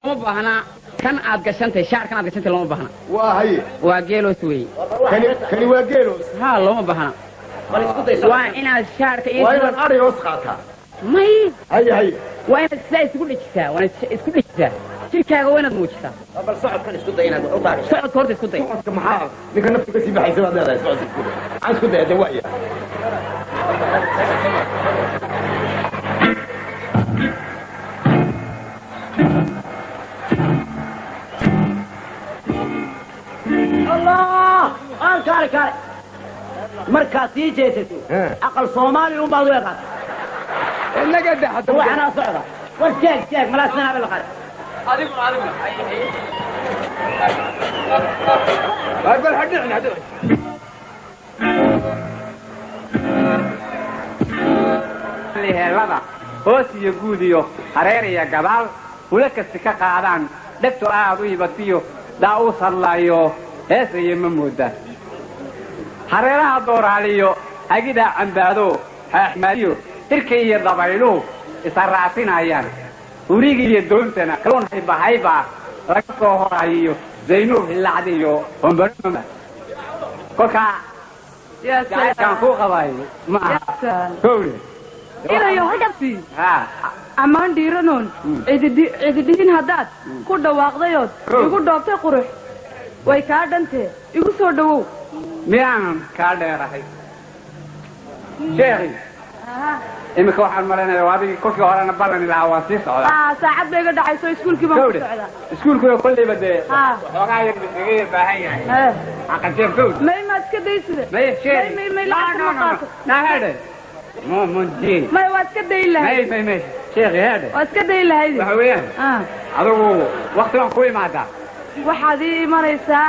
ما بهنا كان عاد قشنتي شعر كان عاد قشنتي لو ما بهنا وهي واجيلوس وي كان واجيلوس ها لو ما بهنا وأنا الشعر كإيه وين الأري وسخاتها ماي هي وين السلايس كل إجتاع وين كل إجتاع شركة وين موجودة بل صعد كان اسكت هنا وطاري صعد كورت اسكت صعد محال لكن نفسك بس يبحث سوى هذا صعد عن اسكت يا دوائية الله كاري مركزي جيتو عقل صومالي وبعض يقال إلا قد حتى وحنا صعدة والشيك ملاسنا بالغد هذيكم أقبل حدثنا هذول اللي هلبا هوس يجوديو حريري يا جبال ولك السكاك عدان دكتو أعطي بطيو داو صلايو هس يممودا حريرها دور عليو أجد عن بعدو أحمديو تركي يضبعيلو يسرعتين عيان وريجي يدونتنا كلون هيبا ركوه عليو زينو في العديو ومبرم كوكا يا سلام كان فوق غواي ما كوري إلى يوم هدفتي ها أمان ديرانون عددين هدات كودا واقضيات يقول دكتور قرح ويكادنته يقول صدقوا ميان كاردة راهي شيخي إمك واحد مرينا وهذه كل هرانا برا العواسيس ساعات بيجي دعيسو سكول كمان كوري سكول كله كل بدي وقاعد يجي بهاي عقد شيء كوري ما تكديسه ما شيء ما لا هذا مو مدين ما واسكدي إلا ما شيخي هذا واسكدي إلا هيدي وحويان هذا وقت ما كوي ما ده وحدي مريسا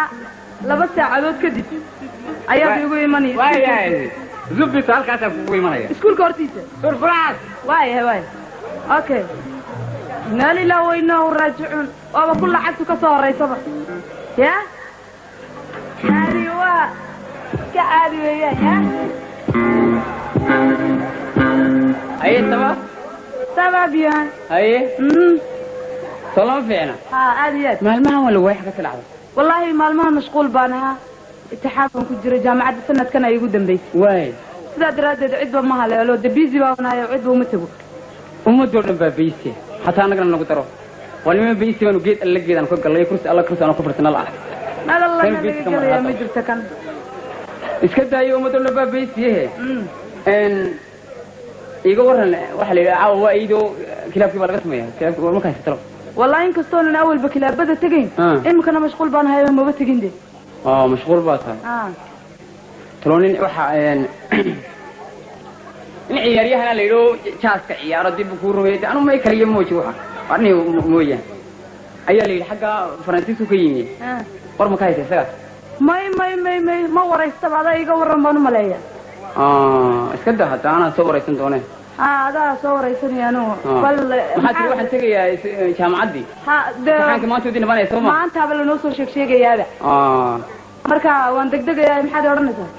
لبس ساعات كدي أيام بيجوا يماني واي زبي سال كاتب كوي ما هي سكول كورتيسه سرفراز واي أوكي نالي لو إنه راجعون وأبا كل حاجته كسر رئيسه يا أيوة كعادي وياه يا أي سبب يا أي سلام فينا عاديات مالمها ولا واحد كتلعب والله مالمها مشغول بانها اتحاد كجرا جامعة السنة كان يقدم بيت واي سيدا درادة عدوى ما هلا لو دبيزي باونا عدوى متبو ومدور بيسي حتى أنا قلنا نقدره ولما بيسي من جيت اللي جيت أنا كنت الله يكرس الله كرس أنا كفرتنا الله ما الله نبي قال يا مجرد كان إسكت يوم مدور بيسي إن يقولون وحلي عاو وايدو كلاب كبار قسمه كلاب ما كان يستلم والله إنك استون أول بكلاب بدأ تجين إن كنا مشغول بان هاي ما بتجين دي مشغول باسها ترونين وح يعني إن عياريها أنا ليلو شاسك عيار دي بكورو هيدا أنا ما يكلم موجي وح أرني موجي أيها اللي حاجة فرنسيسو كيني ورم كايس سكت ما ورا استبعد يجوا ورا بانو ملايا إسكت حتى أنا صور يسندونه هذا صور يسني أنا بل ما حد يروح تجي شام عدي ده ما تودي نبغى نسمع ما أنت قبل نوصل شيء يا هذا marka waan degdegayaa maxaad oranaysaa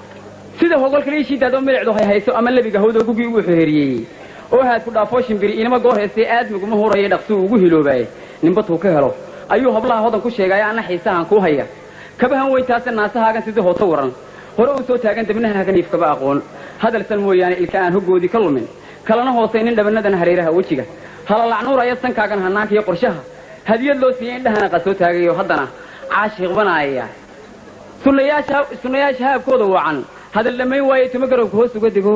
sida hogol kale shiidado milcdo hayso ama labiga hawdo ku giigu xeeriyay oo haad ku dhaafo shimbiri inama goor heestay aad miguma horeeyay dhaqso ugu hiloobay ninba tuu ka helo ayuu hablaha hodan ku sheegay aan xiisahan ku haya kabahan weyntaas naasahaagan sidii hooto waran hore u soo taagan dibnaha ka niifkaba aqoon hadal san mooyaan ilka aan hogoodi ka lumin kalana hooseynin dhabanadan hareeraha wajiga hala lacnuur ay sankaagan hanaanka iyo qorshaha hadiyad loo siiyay indhahana qasoo taagayo haddana caashiq banaaya sunayaasha haabkooda wacan hadal dhammayn waaye tuma garowka hoos uga dego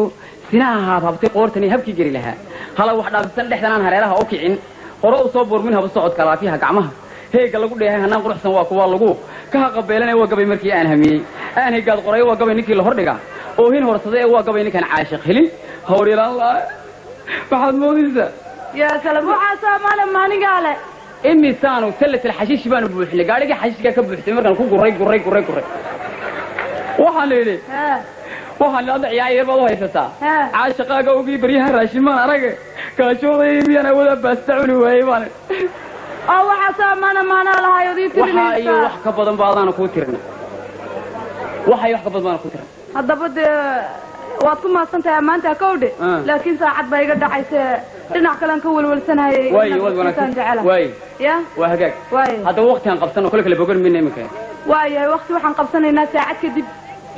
sinaha haabhabtay qoortani habkii geli lahaa hala wax dhaafisan dhexdanaan hareeraha u kicin hore u soo buurmin haba socodka laafiyaha gacmaha heega lagu dheehay hanaan quruxsan waa kuwa lagu ka qabeelanay waa gabay markii aan hamiyey aan heegaad qoray waa gabay ninkii la hordhiga oo hin horsaday waa gabay ninkan caashiq helin hawrilan la waxaad moodaysaa yaa salaam waxa saamaan maanigaale إميسانو سلة الحشيش بانو بوحنا قاعد حشيش كا كبحت مركان كو قري waxaan leeyahay waxaan la dhacay ayaba haysta caashaqaaga ugu bariyaha raashimaan arag ka shooday miyana wada baastacuni waayaan waxa saamana maana lahayo diitirnaa waxa wax ka badan baadana ku tirna waxa wax ka badan ku tirna hadaba waad ku maasantahay maanta kowdhe laakiin saacad bay iga dhacaysaa dhinac kale aan ka walwalsanahay way wad wanaagsan way ya waa hagaag hadda waqtigan qabsano kale bogan min iminka waayahay waqti waxaan qabsanaynaa saacad kadib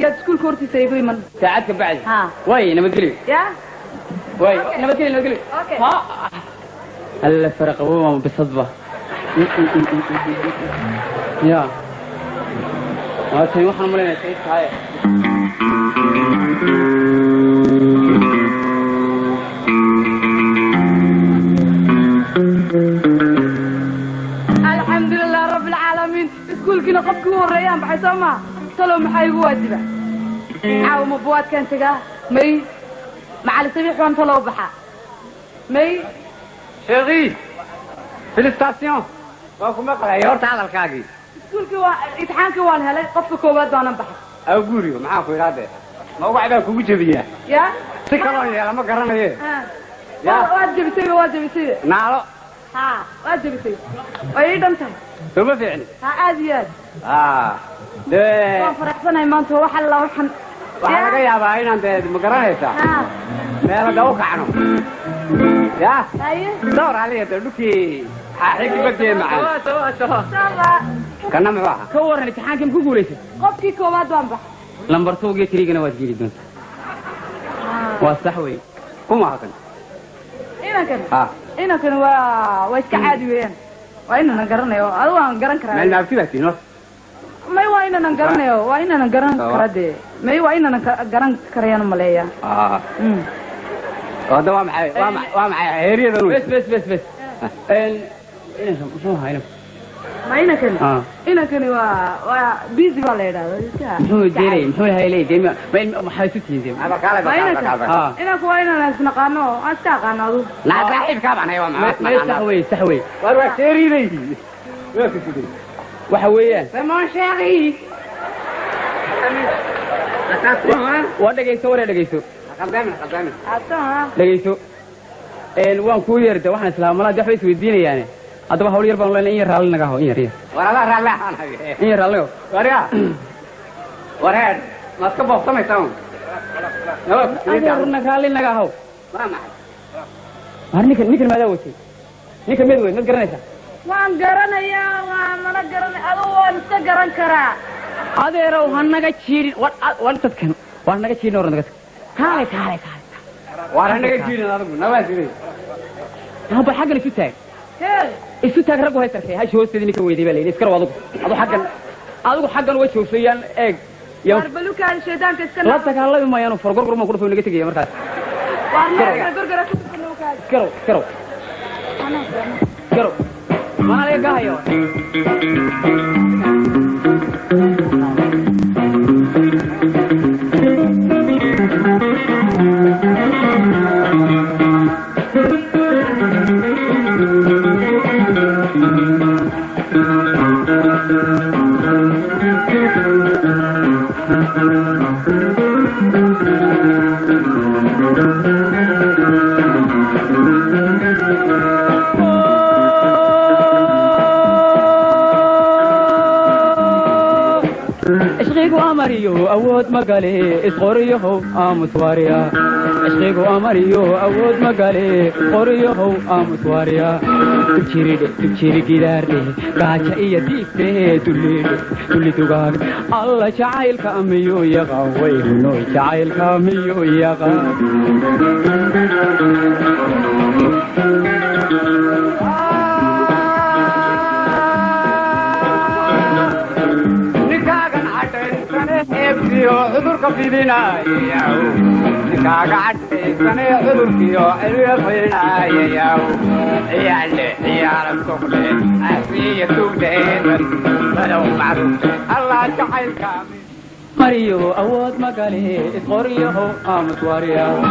yaad iskuulka hortiisa igu iman saacad ka bacdi way nabadgelyo ya way nabadgelyo ha alla farqa waa bisadba ya waxaan umaleynaa say tahay الحمد لله رب العالمين اسكول كنا قفك وريان بحي سوما تلو محاي واجبة عاو مبوات كان تقا مي مع السبيح وان تلو بحا مي شيخي في الستاسيون واكو مقلع يورت على الكاقي اسكول اتحانك وان هلاي قفك كوبات وانا بحا او قوريو معاكو يرادي ما هو عباك وجبية يا سكرون يا لما قرنا ايه واجب يصير نالو ها واجب يصير وايد انت ثم فعلي ها عاديات ده فرحتنا ما انت وحل الله وحن waxaa laga yaabaa inaan de ma garanaysaa meel daw kacno ya door aliya dhulkii xaqi bagay macaan kana ma waxa ka waran imtixaankan ku guuleysay qofkii koowaad waan bax lambar 2 iyo 3 gana waad geli doontaa waa sax weey kuma hakan ina kan waa iska caadi weeyaan waa inaan garanayo adigu aan garan karaa meel naaftibaatino may waa inaan garanayo waa inaan garan karade may waa inaan garan karayaan maleeya wada waa maxay heeriyada bes ina muxuu hayna ma ina kan waa busy baa leeyahay muxuu haylay deema maxay ku tiiday aba kala ina ku waa inaan isnaqaano aska qaanado la saaxiibka baan hay waa sax way waa heeriday waa ku sidii waxa weeyaan samoon sheegi waa dhageyso qadami dhageyso waan ku yeertay waxaan islaamada wax isweydiinayaan hadaba hawl yar baan leenahay in yar raali naga hawo in yar wala raalahan in yar raali wariya wareed ma ka boqsamaysan naga raali naga hawo ninkan maada watay ninkan mid weyn mid garanaysa waan garanayaa waa mana garanay adigu waan iska garan karaa adeerow hanaga jiirin waan dadkan waan naga jiirin oran dadka kaale waan naga jiirin adigu nabaasiday haba xaggan isu taag rag way tarkay hash hoosteedii ninka weydii baa leeyahay iskar adigu xaggan way joogayaan eeg barbalukaan sheedaanka iska la dagaalami maayaan fargorgor ma ku dhufay naga tagay markaas gorgor karo mana laga gahayo ishqigu amariyo awood magale isqoriyo amuswariya ishqigu amariyo awood magale isqoriyo amuswariya tujiri gidaarde gaaja iyo diifte dulli dugaag alla jacaylka amiyo yaqa wayno jacaylka amiyo yaqa عذرك في بنايا نكاك عديسني عذرك يا بنايا يا التقلي أسية تقلين فلو معروف الله جعل كامل مريو أود مقالي إسقوريه أمسواريا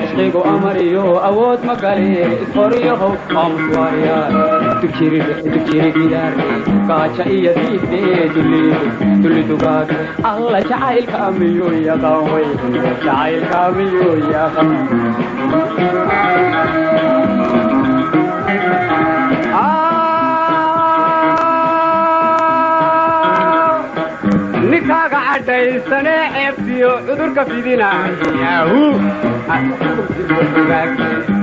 إشقيقو أمريو أود مقالي إسقوريه أمسواريا تكشيري كدار كاچا إيا ديفي دولي دوغاك الله جعل كاميو يا قوي جعل كاميو يا قوي نكاك عديسني neeftiyo cudurka fidina yahu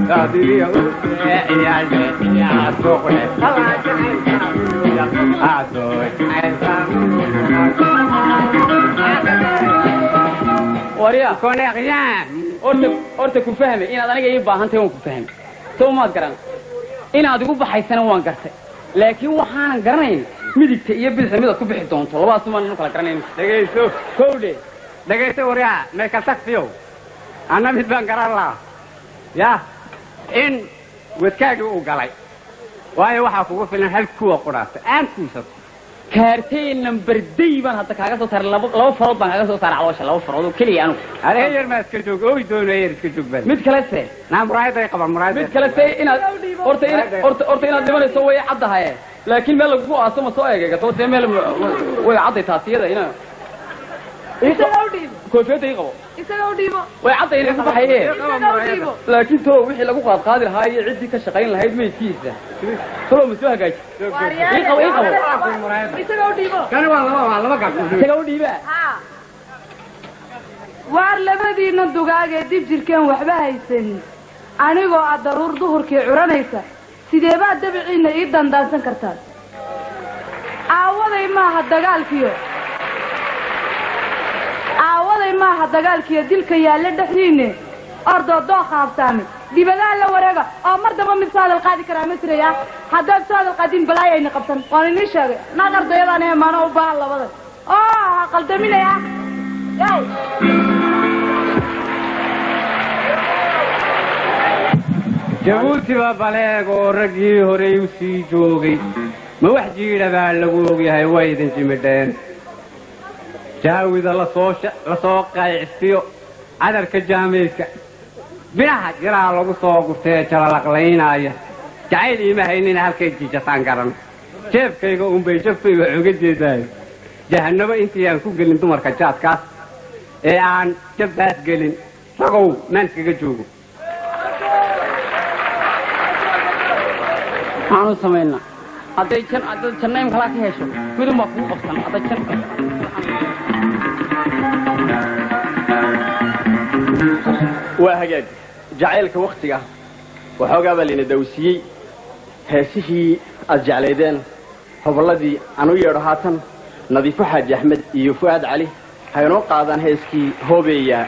daadiriya warya horta ku fahmay inaad aniga ii baahantahay waan ku fahmay soo maad garan inaad igu baxaysana waan gartay laakiin waxaanan garanayn midigta iyo bidixda midaad ku bixi doonto labadaas maan kala garanayn dhegayso kowdhe dhegayso waryaa meelka tagsiyo anna mid baan garan lahaa yaa in wadkaagii uu galay waayo waxaa kugu filan hal kuwa qudhaata aan kuusato kaartay number day baan hadda kaaga soo saaray laba farood baan kaaga soo saaray caloosha laba farood oo kaliya anu adeeg yar ma iska joog oo doonay yar iska joog baan mid kale see naa muraayada qaban muraayada mid kale see inaad horta inaad dhimanayso way caddahay laakiin meel lagu aaso ma soo eegato see meel way cadday taasiyada ina isaga u dhiibo koofiyada ii qabo isaga u dhiibo way cadday inay ku baxayeen isaga u dhiibo laakiin too wixii lagu qaadi lahaa iyo ciddii ka shaqayn lahayd meydkiisa tolo ma soo hagaaji ii qabo isaga u dhiibo kan waa laba gabdhood isaga u dhiiba waar labadiina dugaagee dib jirkeen waxba haysanin anigoo aad daruur duhurkii curanaysa sidee baad dabiciinna ii dandaansan kartaan aawaday maaha dagaalkiyo dilka yaalla dhexdiinne ordoo dooqa habsaamay dibadaha la wareega oo mar damba mid soo hadal qaadi karaa ma jiraya haddaad soo hadal qaadin balaayayna qabsan waan inii sheegay naag ardayadaan maano u baahan labadan oo ha qaldaminaya jabuuti baa baleeg oo raggii horey u sii joogay ma wax jiidha baa lagu ogyahay way idin jimidheen jaawida la soo qaycsiyo cadarka jaamaydka binaha jiraa lagu soo gurtee jalalaqlaynaya jacayl iima haynina halkay jijataan garan jeebkayga unbay jabtayga oga jeedaayo jahannabo intii aan ku gelin dumarka jaadkaas ee aan jabbaas gelin ragow maan iskaga joogo aanu samaynaa hadday jannaym kalaa ka hesho gudun baa kugu qabsan hadday jan waa hagaag jacaylka waktiga waxoogaa baa layna dawsiyey heesihii aad jeclaydeen hobolladii aan u yeedho haatan nadiifo xaaji axmed iyo fu'aad cali haynoo qaadaan heeskii hoobeeya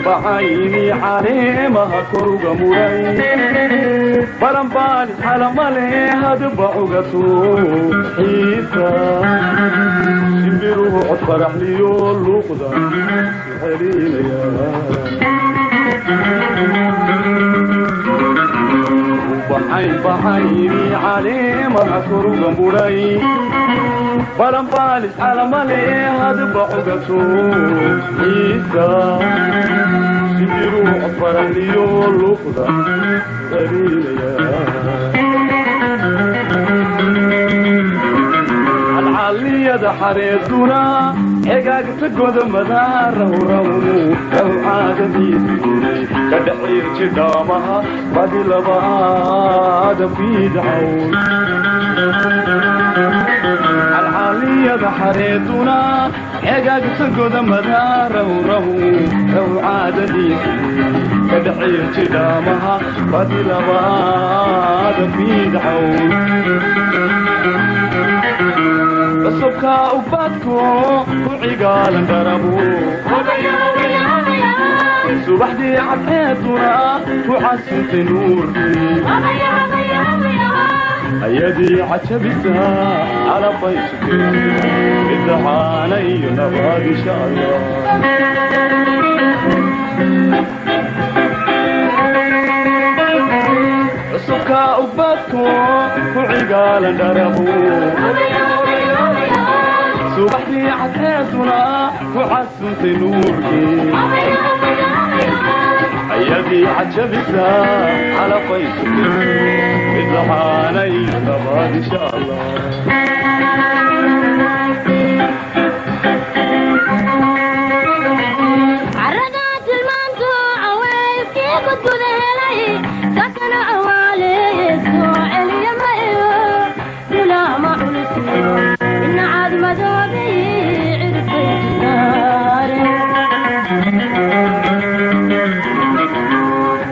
بعيني عليمها كرغ مري برمبان حلم عليها دبعوغ حيسا سنبروه فرح ليو اللوقضة سحرين يا بعيني عليمها كرغ مري برمبان حلم عليها دبعوغ حيسا سيروا أفرح ليو اللقضة العالية حريتنا حقاق تقود مدار ورمو لو عادتي كدحير جدامها بدي لبعاد في دعون العالية حريتنا حقاق تقود مدار ورمو لو عادتي كدحير جدامها بدي لبعاد في دعون الصبكة وباتكو وعقالا دربو صبحدي عبيتنا وعسلت نورتي أيدي عتبتها على فيسك الدحاني نبغى إن شاء الله الصبكة وباتكو وعقالا دربو صبحتي عتيتنا وعسلت نوركي أيدي عجبتها على فيسك الضحاني نبغى إن شاء الله عرقات المنطوع ويبكي قد ذهلي سكن أوالي سوع اليمين ولا معه الاسم إن عاد مذوبي عرفت جداري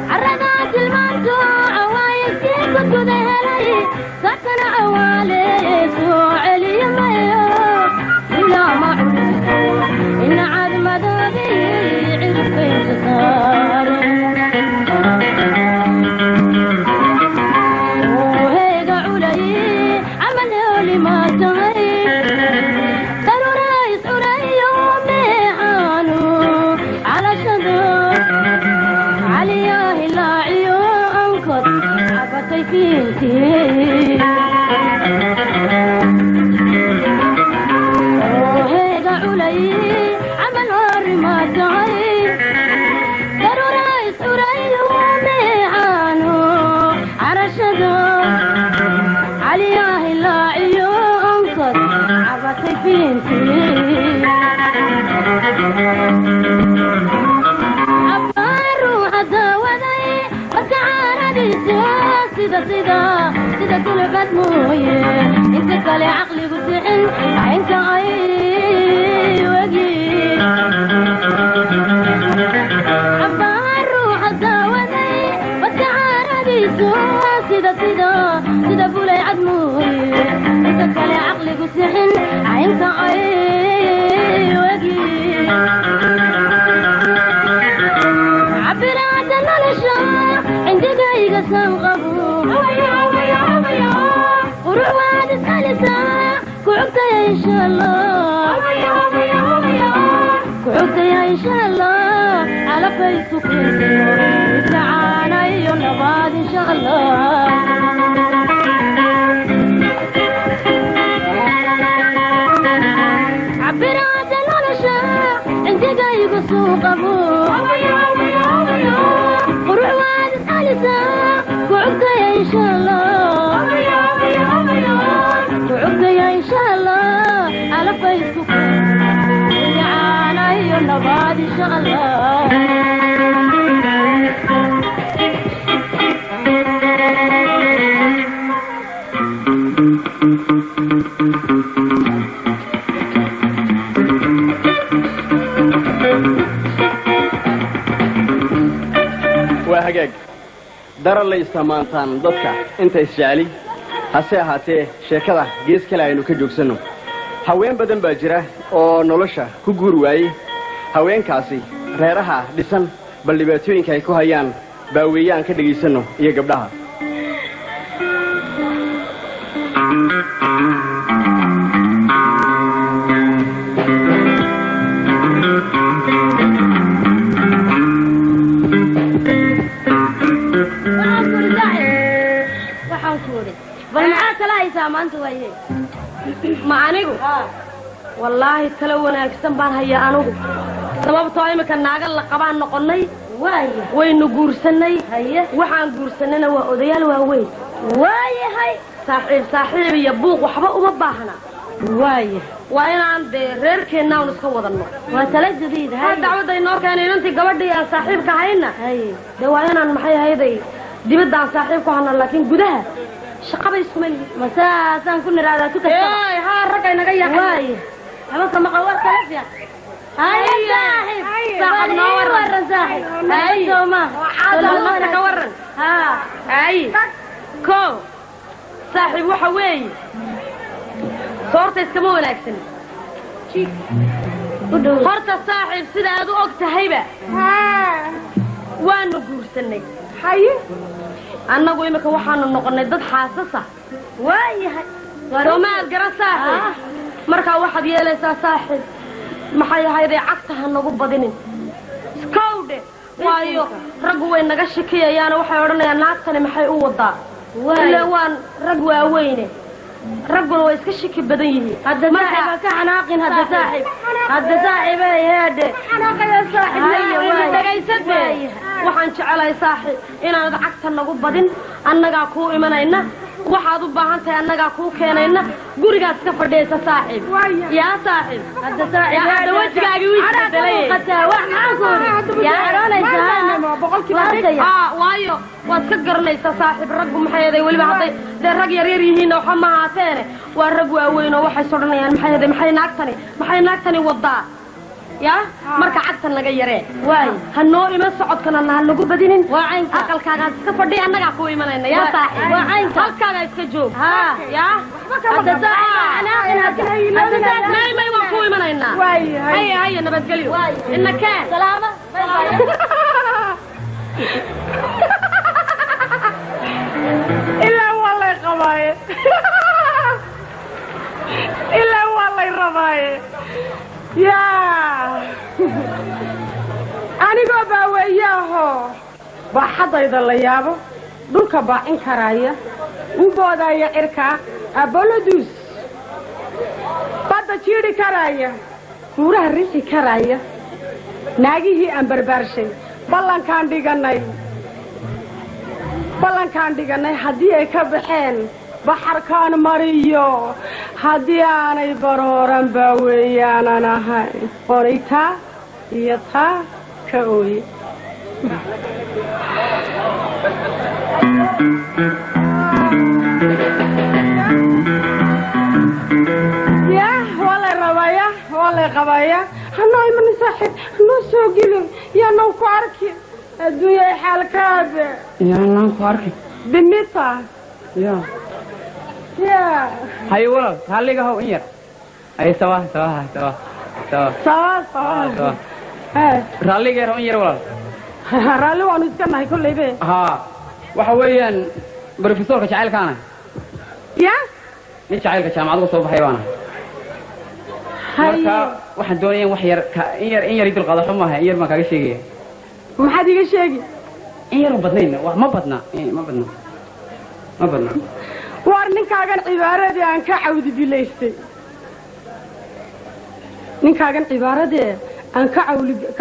عرقات المنطوع ويبكي قد ذهلي سكن أوالي سوع اليمين ولا معه الاسم إن عاد مذوبي عرفت جداري وهيدا علي عمله لما تغير وهيدا علي عمل ما تعيب دارو رايس وريو ميعانو عرشدو علياه اللاعيو انكر عبطي فينتي أبارو عداودي وتعاردي سيدا كل قد مويه انت كالي عقلي قلت انت عي وقي عبار روح الداودي وتعاردي سيدا بولي عد مويه انت كالي عقلي قلت انت عي وقي عبرات النلشة عندي دايقة سنغبو وروح وعد الثالثة كعبت يا إن شاء الله كعبت يا إن شاء الله على فيسبوك تعالى يوم بعد إن شاء الله عبرات النلشة عندي دايقة سنغبو وروح وعد الثالثة كعبت يا إن شاء الله كعبت يا إن شاء الله على فيسبوك تعالى يوم بعد إن شاء الله وهجاج دار الله يستمانتان ضدك أنت إسرائيلي hase ahaatee sheekada gees kale aynu ka joogsano haween badan baa jira oo nolosha ku guur waayey haweenkaasi reeraha dhisan bal dhibaatooyinka ay ku hayaan baa weeyaan ka dhageysano iyo gabdhaha maanta waayay ma anigu wallahi tala wanaagsan baan hayaa anigu sababtoo imika naaga la qabaan noqonay waynu guursanay waxaan guursanayna waa odayaal waaweyn waayahay saaxiib iyo buuq waxba uma baahna waa inaan dee reerkeenna aan iska wadanno waa tala jadiid dacwadda inoo keenay inantii gabadhii aan saaxiibka hayna dee waa inaan maxay ahayday dibadda aan saaxiib ku hana laakiin gudaha shaqaba iskuma lihi masaasaan ku niraadaa tu kasta haa raggay naga yaaqay habaka maqa war kala fiican صاحب نور صاحب ايوه ما لما تكورن اي كو صاحب waxa weey soorta iskama wanaagsan horta saaxiib sida aad u og tahayba waanu guursanay haye annagu imika waxaanu noqonay dad xaasas ah waayahay soomaal garan saaxiib markaa waxaad yeelaysaa saaxiib maxay ahayday cagta ha nagu badinin iskawdhe waayo raggu way naga shikiyayaan waxay odhanayaan naagtani maxay u wadaa ilaa waan rag waaweyne ragguna way iska shiki badan yihiin hadda saaxiib ka xanaaqin hadda saaxiib ay heede xanaaqaya saaxiib waxaan jecelahay saaxiib inaad cagta nagu badin annagaa kuu imanayna waxaad u baahan tahay annagaa kuu keenayna gurigaas ka fadhiyaysa saaxiib yaa saaxiib hadda saaxiib hadda wajigaaga wiisbedelay wax maxaan yaa oranaysaa waayo waad ka garanaysaa saaxiib raggu maxay yeeday waliba hadday dee rag yaryar yihiin waxa ma ahaateene waa rag waaweyn oo waxay sodhanayaan maxay yeeday maxay naagtani wadaa yaa marka cagtan laga yaree waay hanoo ima socodkana na lagu badinin waa caynka aqalkaaga iska fadhi annaga ku imanayna yaa saaxiib waa caynka halkaaga iska joog yaa hadda saaxiib may waan ku imanayna hay nabadgelyo innaka salaama ilaa walay qabaaye ilaa walay rabaaye yaa anigoo baaweeyaaho baaxadayda la yaabo dhulka baacin karaya u boodaya cirka abolodus badda jiidhi karaya buuraha rixi karaya naagihii aan barbaarshay ballankaan dhiganay haddii ay ka baxeen baxarkaan mariyo haddii aanay barooran baa weeyaanan ahay onay taa iyo taa ka ooye yah waa lay qabaya hanoo imani saaxiib hanoo soo gelin yaanaan ku arki adduunyay xaalkaabe yaanaan ku arki dimita ya هاي ولد هاللي هو إنير أي سوا رالي غير إنير ولد رالي وانو سكنا هاي كل ليبه ها وحويان بروفيسور كشعيل كانه يا ليش شعيل كشام عضو صوب حيوانه هاي واحد دوني وحير إنير يدل قضاء حماه إنير ما كاجي شيء ما حد يجي شيء إنير بدنين ما بدنا ما بدنا war ninkaagan cibaaradii aan ka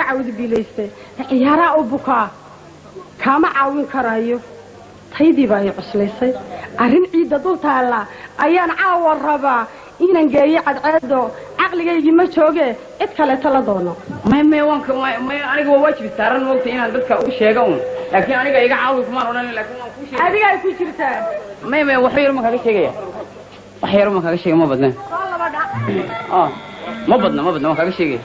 cawdi bilaystay ciyaaraa u bukaa kama caawin karayo taydii baa ay cuslaysay arrin ciidda dul taalla ayaan caawa rabaa inaan geeyo cadceedo caqligaygii ma jooge cid kaleeto la doono may aniga waa waajib saaran moogta inaan dadka u sheego laakiin aniga iga caawi kumaan odhan laakiin waan ku sheegay adiga ay ku jirtaa may wax yar ma kaga sheegaya ma badna ma badna waan kaga sheegay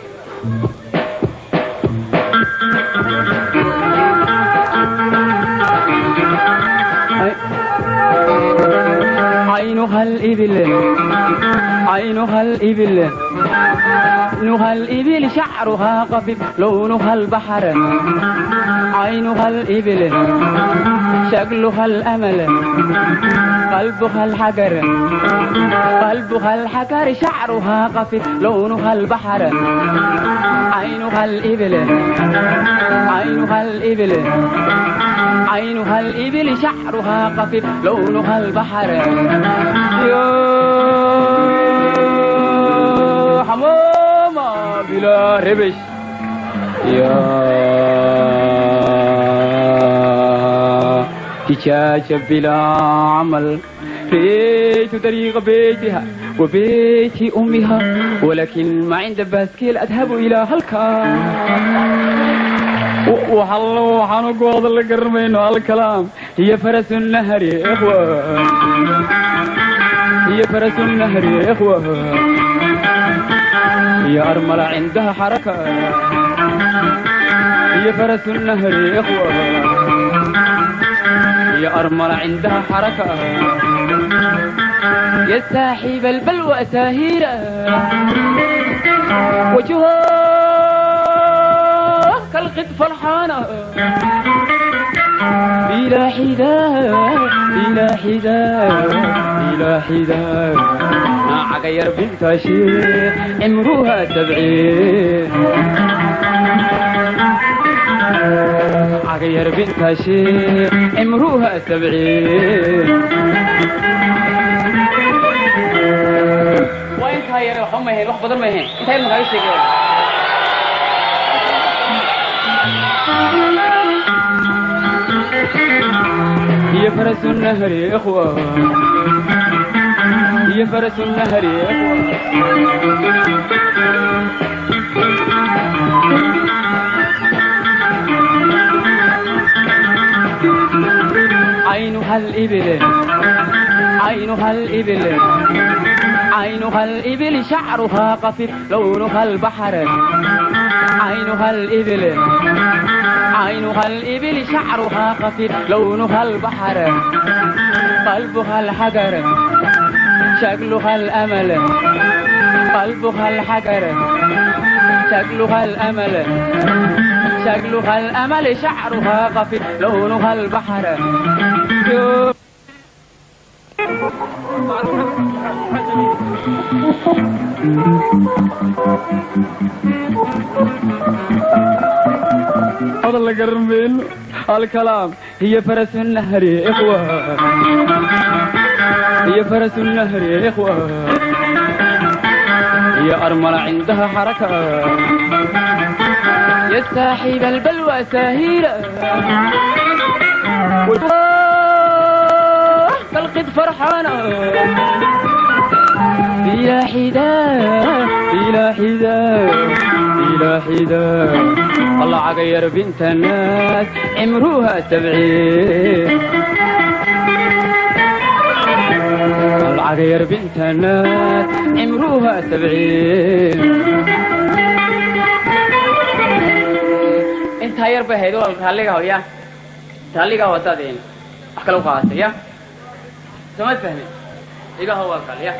عينها الإبل نها الإبل شعرها قفيف لونها البحر عينها الإبل شكلها الأمل قلبها الحجر شعرها قفيف لونها البحر عينها الإبل شعرها قفيف لونها البحر يا حمامة بلا ربش يا دجاجة بلا عمل ريت طريق بيتها وبيت أمها ولكن ما عند باسكيل أذهب إلى هالكا وحلو حنقوض اللي قرمين هالكلام هي فرس النهر يا إخوة هي فرس النهر يا إخوة هي أرملة عندها حركة هي فرس النهر يا إخوة هي أرملة عندها حركة يا صاحب البلوى ساهرة وجهها كالقط فرحانة بلا حذاء بلا حذاء بلا حذاء عغير بنت شيخ عمرها 70 عغير بنت شيخ عمرها 70 وين هاي روح ما هي روح بدل ما هي انت ما هاي شيء هي فرس النهر يا إخوة هي فرس النهر يا إخوة عينها الإبل عينها الإبل عينها الإبل شعرها قفل لونها البحر عينها الإبل عينها الإبل شعرها قفل لونها البحر قلبها الحجر شكلها الأمل قلبها الحجر شكلها الأمل شكلها الأمل شعرها قفل لونها البحر هذا اللي قرمين الكلام هي فرس النهر يا إخوة هي فرس النهر يا إخوة هي أرملة عندها حركة يا صاحب البلوى ساهرة كالقط فرحانة بلا حذاء بلا حذاء بلا حذاء الله عغير بنت الناس عمروها 70 الله عغير بنت الناس عمروها 70 انت هير بهيدو خليها ويا خليها وتادين أكلوا خاص يا سمعت فهمي إيجا هو القال يا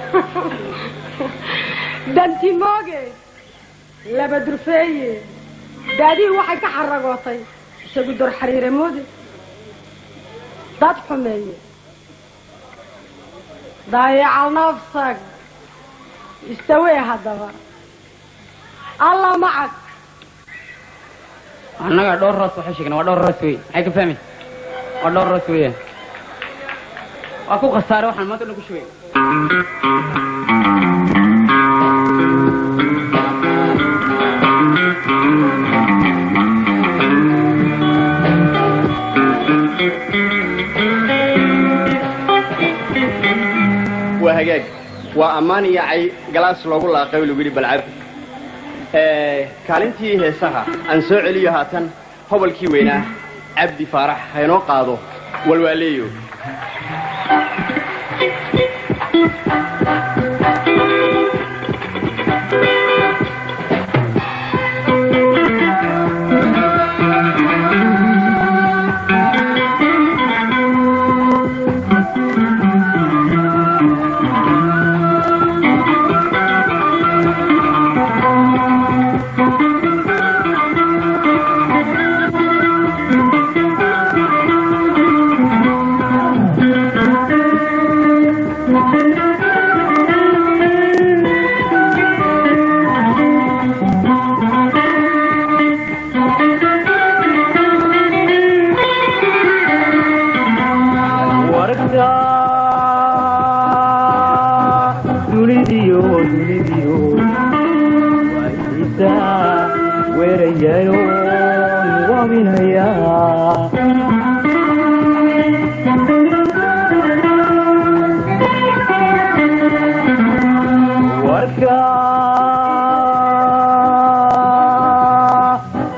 دانتي موجي لا بدر فيه دادي waxay ka xaragootay isagu dor xariire moodi dad xumeeye ضايع نفسك استوي هذا الله معك أنا دور راس وحشكنا ودور راسوي هيك فهمي ودور راسوي أكو خسارة وحنا ما تقولوا شوي وهجاج وأماني عي جلاس لوجو لا قبل وجري بالعب كالنتي هي سها أنسو علي هاتن هو الكيوينة عبدي فرح هينو قاضو والواليو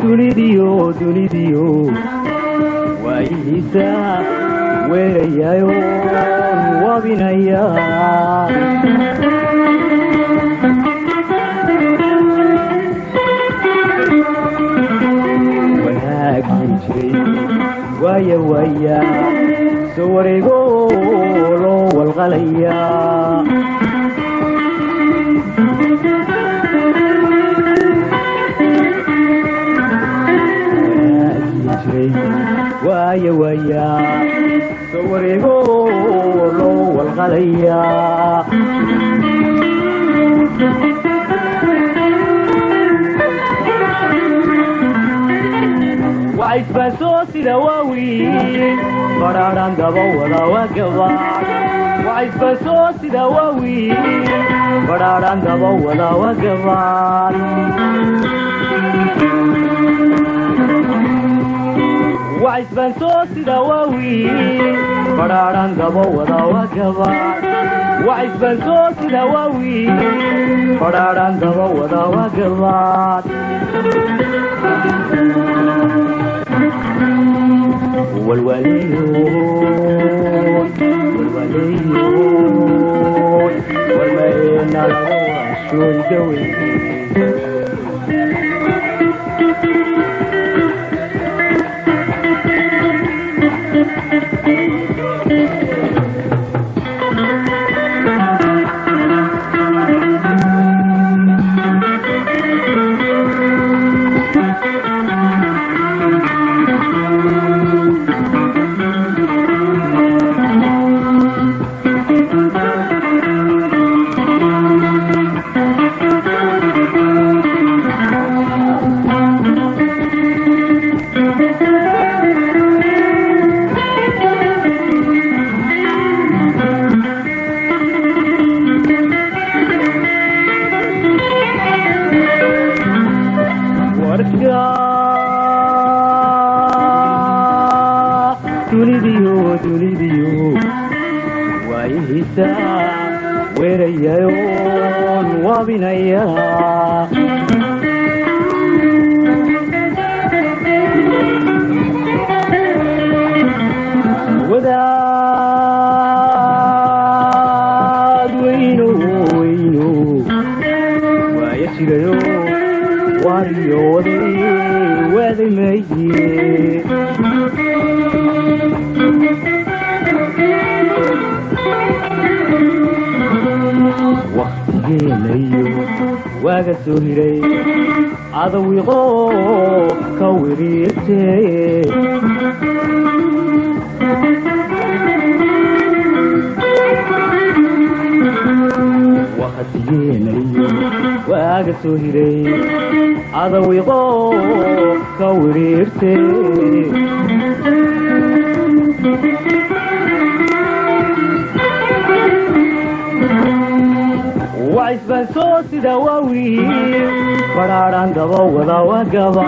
dunidiyo waayihiisa weerayayo wabinaya wanaagii jiray waaya soo wareego loo walqalaya waaya soo wareego loo walqalaya وعيسباسو سيدا واوي فراران دابا ولا وقبا وعيسباسو سيدا واوي فراران دابا ولا وقبا وعيسباسو سيدا واوي فراران دابا ولا وقبا وعيسباسو سيدا واوي فراران دابا ولا وقبا والوليون والمين العواش والجوي dunidiyo waayihiisa weerayayoon wabinaya wadaad weyno waaya jirayo wariyooday wadamayee waqtigeelayo waaga soo hiray adawiqo ka wiriirtee waqtigeelayo waaga soo hiray adawiqo ka wiriirtee وعيسباسو سيدا واوي فراران دابا ولا وقبا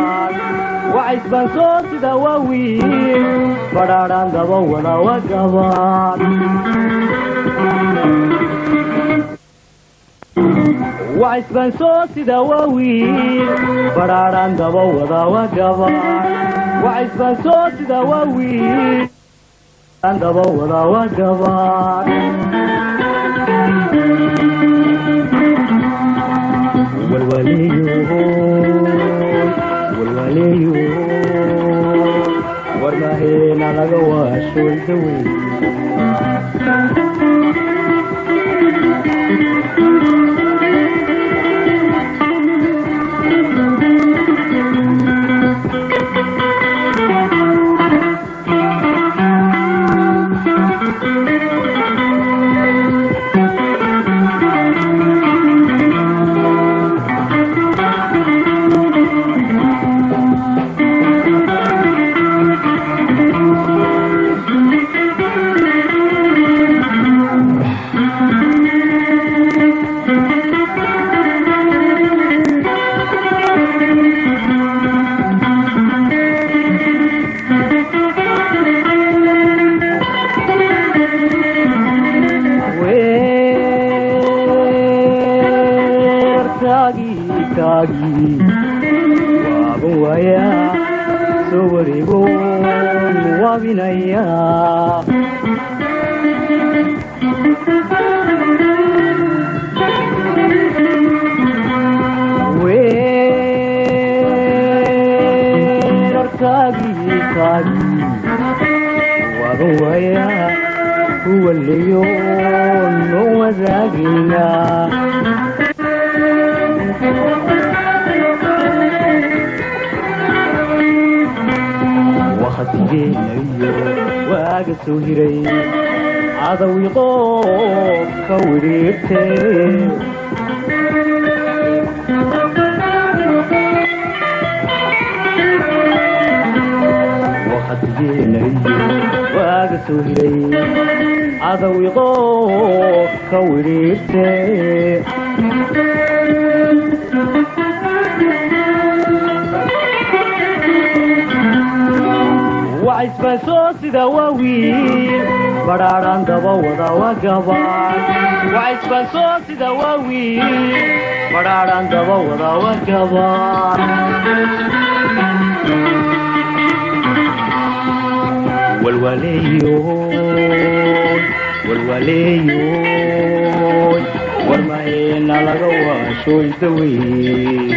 وعيسباسو سيدا واوي فراران دابا ولا وقبا وعيسباسو سيدا واوي فراران دابا ولا وقبا وعيسباسو سيدا واوي دابا ولا وقبا والوليون والمهين على قواش والدوي warigoon wabinaya weerarkaagii wagawaya huwaliyoon noo wadaagina waktigeenayo waaga soo hiray cadawi qoob ka wiriirtee waaga soo hiray cadawi qoob ka wiriirtee wacisbasoo sida waawiin badhaadhaan daba wada wagabaan wacisbasoo sida waawiin badhaadhaan daba wada wagabaan walwaleeyoon warmaheena laga waashooy daweyn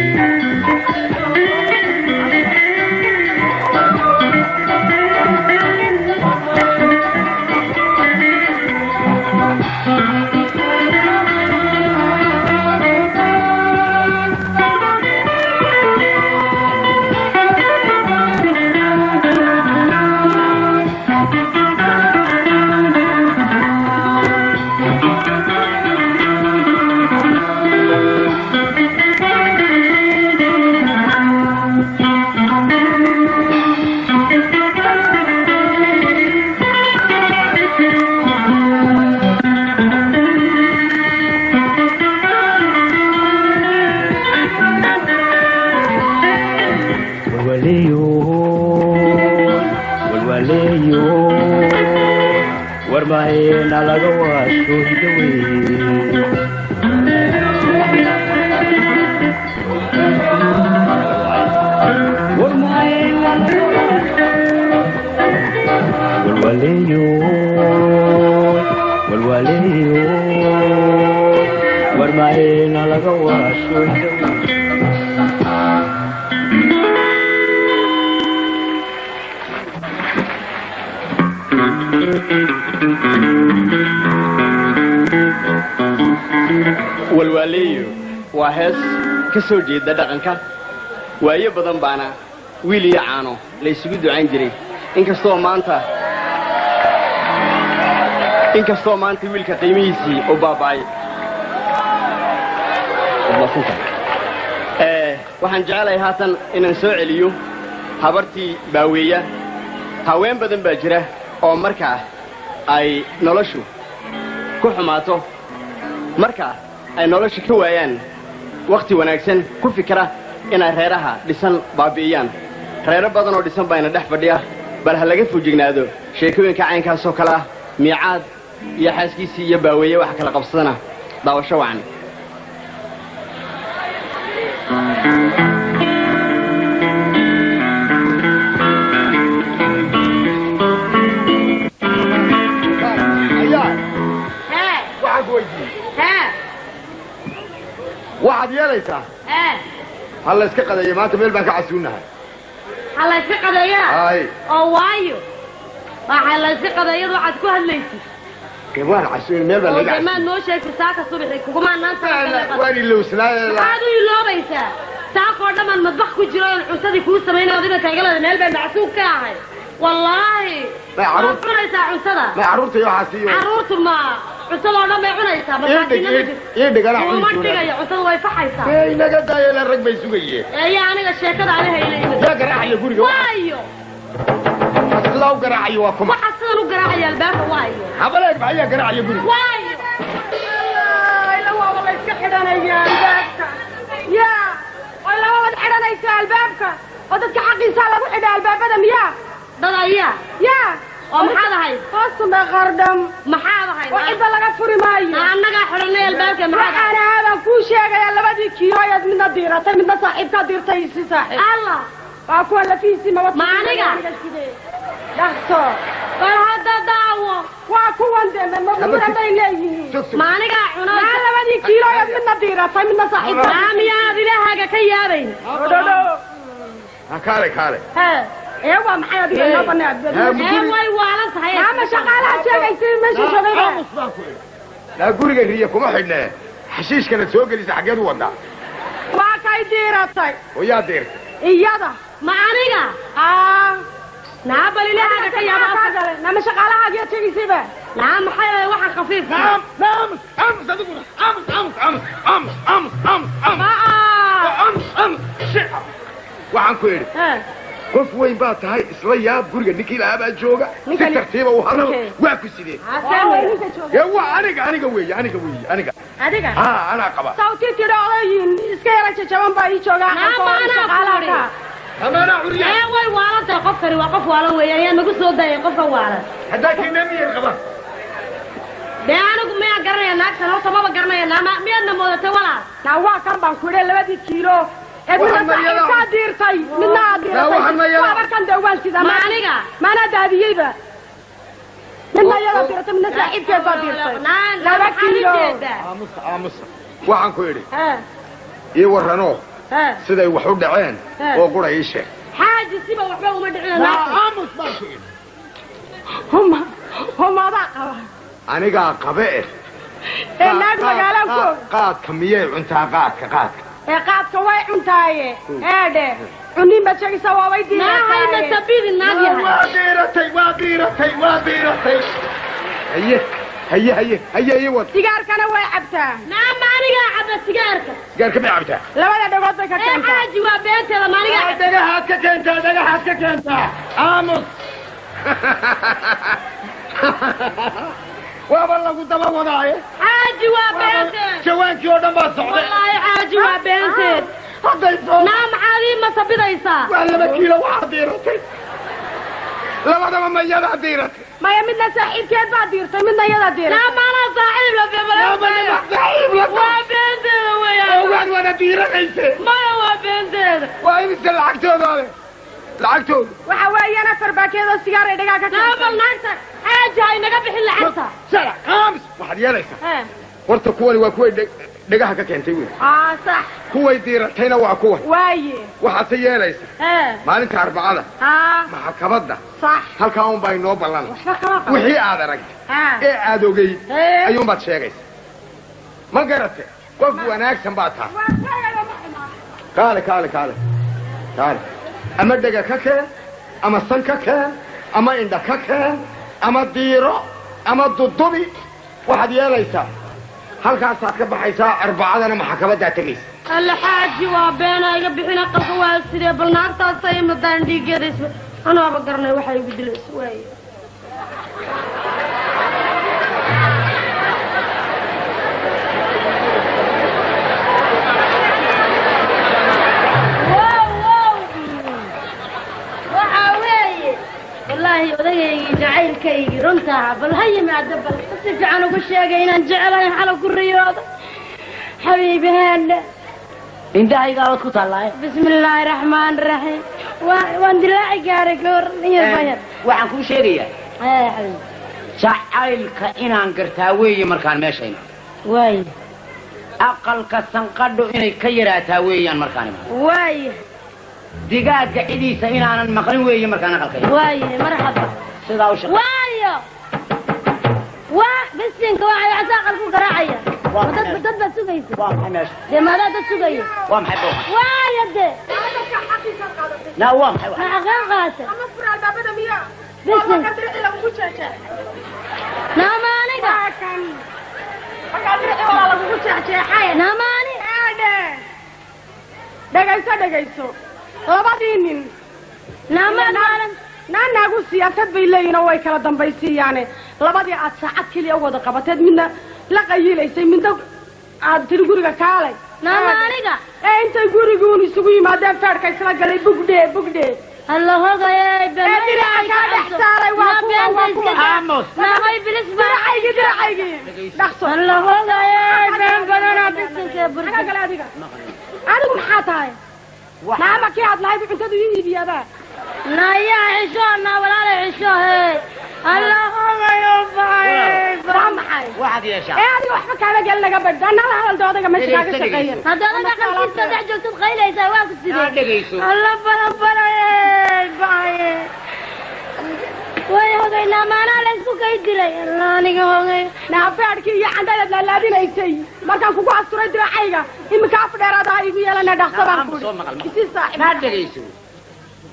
warmaheena laga waashooy daweyn warmaheena laga waashooy daweyn walwaaleeyo waa hees ka soo jeeda dhaqanka waayo badan baana wiil iyo caano la isugu ducayn jiray inkastoo maanta wiilka qiimihiisii u baaba'ay waxaan jecelahay haatan inaan soo celiyo habartii baaweeya haween badan baa jira oo markaa ay noloshu ku xumaato markaa ay nolosha ka waayaan wakhti wanaagsan ku fikira inay reeraha dhisan baabi'iyaan reero badan oo dhisan bayna dhex fadhiya bal ha laga fujignaado sheekooyinka caynkaasoo kale ah miicaad iyo xaaskiisii iyo baaweeye waxa kala qabsadana daawasho wacan waxaad yeelaysaa halla iska qadeeya maanta meel baan ka casuunahay halla iska qadeeya ay oo waayo waxa la iska qadeeyadu waxaad ku hadlaysid waan casuun meel baan laga casuun noo sheegay saaka subaxii kuma naanta waan ilowsnaa aad u iloobaysaa saakoo dhamaan madbax ku jiro in cunsadii kuu sameynaa adiga kaagalada meel baan macsuub ka ahay wallaahi ma cunaysaa cuntada ma caruurta iyo xasiyo caruurtu ma cuntada dhan bay cunaysaa ee dhigana cuntada cuntada way faxaysaa ee inaga daayela rag bay sugayeen ee aniga sheekada aan haynay yaa garaacayo guriga waayo law garaacayo waa kuma waxa sidoo garaacayo albaabka waayo habaleed baa yaa garaacayo guriga waayo ila waa wala iska xidhanaya albaabka yaa wala wad xidhanaysa albaabka oo dadka xaqiisa lagu xidhay albaabada miyaa dadaya yaa oo maxaad ahay hoosuma qardam maxaad ahay waxba laga furi maayo annaga xidhanay albaabka maxaad waxaan ku sheegay labadii kiilo ayad midna diiratay midna saaxiibka diirtay si saaxiib allah وأكون لفيسي ما ما عنيقة دكتور بل هذا دعوة وأكون دم مبلورة بين ليه ما عنيقة ما لما دي كيلو من نظيرة طيب من صحيح نعم يا هذه لها كيابين كاري ها ايوه محيا دي ما بنات ايوه وعلى صحيح ما شغالة شيء ماشي شغالة لا قولي ريكم احنا حشيش كانت سوق اللي حاجات وضع وكاي ديرتي ويا دير إيادا ما عنيقة نعم بل لها كيابين نعم شغالة حاجة شيء سيبه نعم حي واحد خفيف نعم امس هذول امس waxaan ku yiri qof weyn baa tahay isla yaab guriga ninkii laaba jooga si tartiiba u hadal waa ku sidee waa aniga weey aniga ana qaba sawti tiraayin iska yara jaban baa ii jooga amana uriya way waalanta qof kari waa qof waalan weeyaan yaa nagu soo daayay qofka waalan hadaa kinamiye qaba anigu ma garanaya naagtan oo sababa garanaya nama miyadna moodata walaal na waa kan baan ku yiri 2 kiilo midna ka diirtay midna diirtay waa kan dawaan sida ma aniga mana daadiyayba midna yada diirtay midna saaxiibkeed baa diirtay 2 kiilo aamus waxaan ku yiri ii warano siday wax u dhaceen oo quray ii sheeg xaaji siba waxba uma dhicin aamus baan ku yiri huma baa qaba aniga qabe naag magaalanku qaadka miyay cuntaa qaadka qaadka way cuntaaye eedhe cunin ba sheegaysa waa way diiratay ma hayna sabidi naadiya waa diiratay haye wad sigaarkana way cabtaa naam aniga cabba sigaarka ma cabtaa labada dhagood bay ka keentaa xaaji waa beenteeda maniga dhagahaad ka keentaa aamus waaba lagu daba wadaaye xaaji waa beenteed jawaankii oo dhan baa socday wallaahi xaaji waa beenteed hadday soo naam caadi ma sabidaysaa waa 2 kiilo waa diiratay labadaba ma yada diiratay maya midna saaxiibkeed baa diirtay midna yada diiratay naam ana saaxiib la waa beenteeda weeyaan waa diiranayse maya waa beenteeda waa imisa lacagtooda waxa weeyaan 4 baakeed oo sigaar ay dhagaa ka naam naagta xaaji ay naga bixin lacagta sala qaams waxaad yeelaysaa horta kuwani waa kuway dhagaha ka keentay wiil sax kuway diiratayna waa kuwa waaye waxaad yeelaysaa maalinta arbacada maxkamadda sax halkaa un baa inoo ballan wixii aad aragtay ee aad ogay ayuun baad sheegaysaa ma garatay qof wanaagsan baad tahay kaale ama dhaga ka keen ama san ka keen ama indha ka keen ama diiro ama dudubi waxaad yeelaysaa halkaasaad ka baxaysaa arbacadana maxkamaddaa tegaysa الحاج وبينا يبحنا قلق واسري بالناقطة صيمة داندي قريس أنا بقرنا وحي يقدل سواي والله ودي جعيل كي رنتها بل هي مع الدبل بس عنه بالشيء إن جعلها على كل رياضة حبيبي هلا indhahay gaabad ku taallaaye bismillaahi raxmaani raxiim waan dilaaci gaaray gawar waxaan kuu sheegayaa jacaylka inaan gartaa weeye markaan meeshayna waay aqalka sanqadho inay ka yaraataa weeyaan markaan waay digaaga cidiisa inaanan maqlin weeye markaan aqalka waay marxaba sidaa u shaqo waayo waa bisinka waxay aqalku garaacaya dad sugaysa waa maxay meesha dee maadaa dad sugaya waa maxay booqa waaya dee لا waa maxay ma aqaan qaata ama fura albaabada miya bisin ka dirci lagu jeexay naamaaniga kan ka dirci wala lagu jeexay naamaani aade dhagayso labadii nin naamaanan naanagu siyaasad bay leeyihiin oo way kala dambaysiiyaan labadii aad saacad kaliya wada qabateed midna la qayilaysay midna aad tiri guriga kaalay naamaaniga intay guriguun isugu yimaadeen feerka isla galay bugdhe الله هذا يا بني الله هذا يا بني نعم كي عاد لايف انت يجي يا با نايا عشونا ولا عشو هي اللهم يوفاي سامحي واحد يا شعب ايه وحبك على قال لك بد انا لا هلدودك مش كاga shaqeeyay hadana qafkii saddex joogtad qaylaysa waa ku sidee alla bala baaye way hogayna maana la isku kaydilay alla aniga hogay naafaadkii iyo candada la laadinaysay markaan kugu asturay diracayga imika afdheeraada igu yeelana dhaqsaban ku si saaxiib ma dhageyso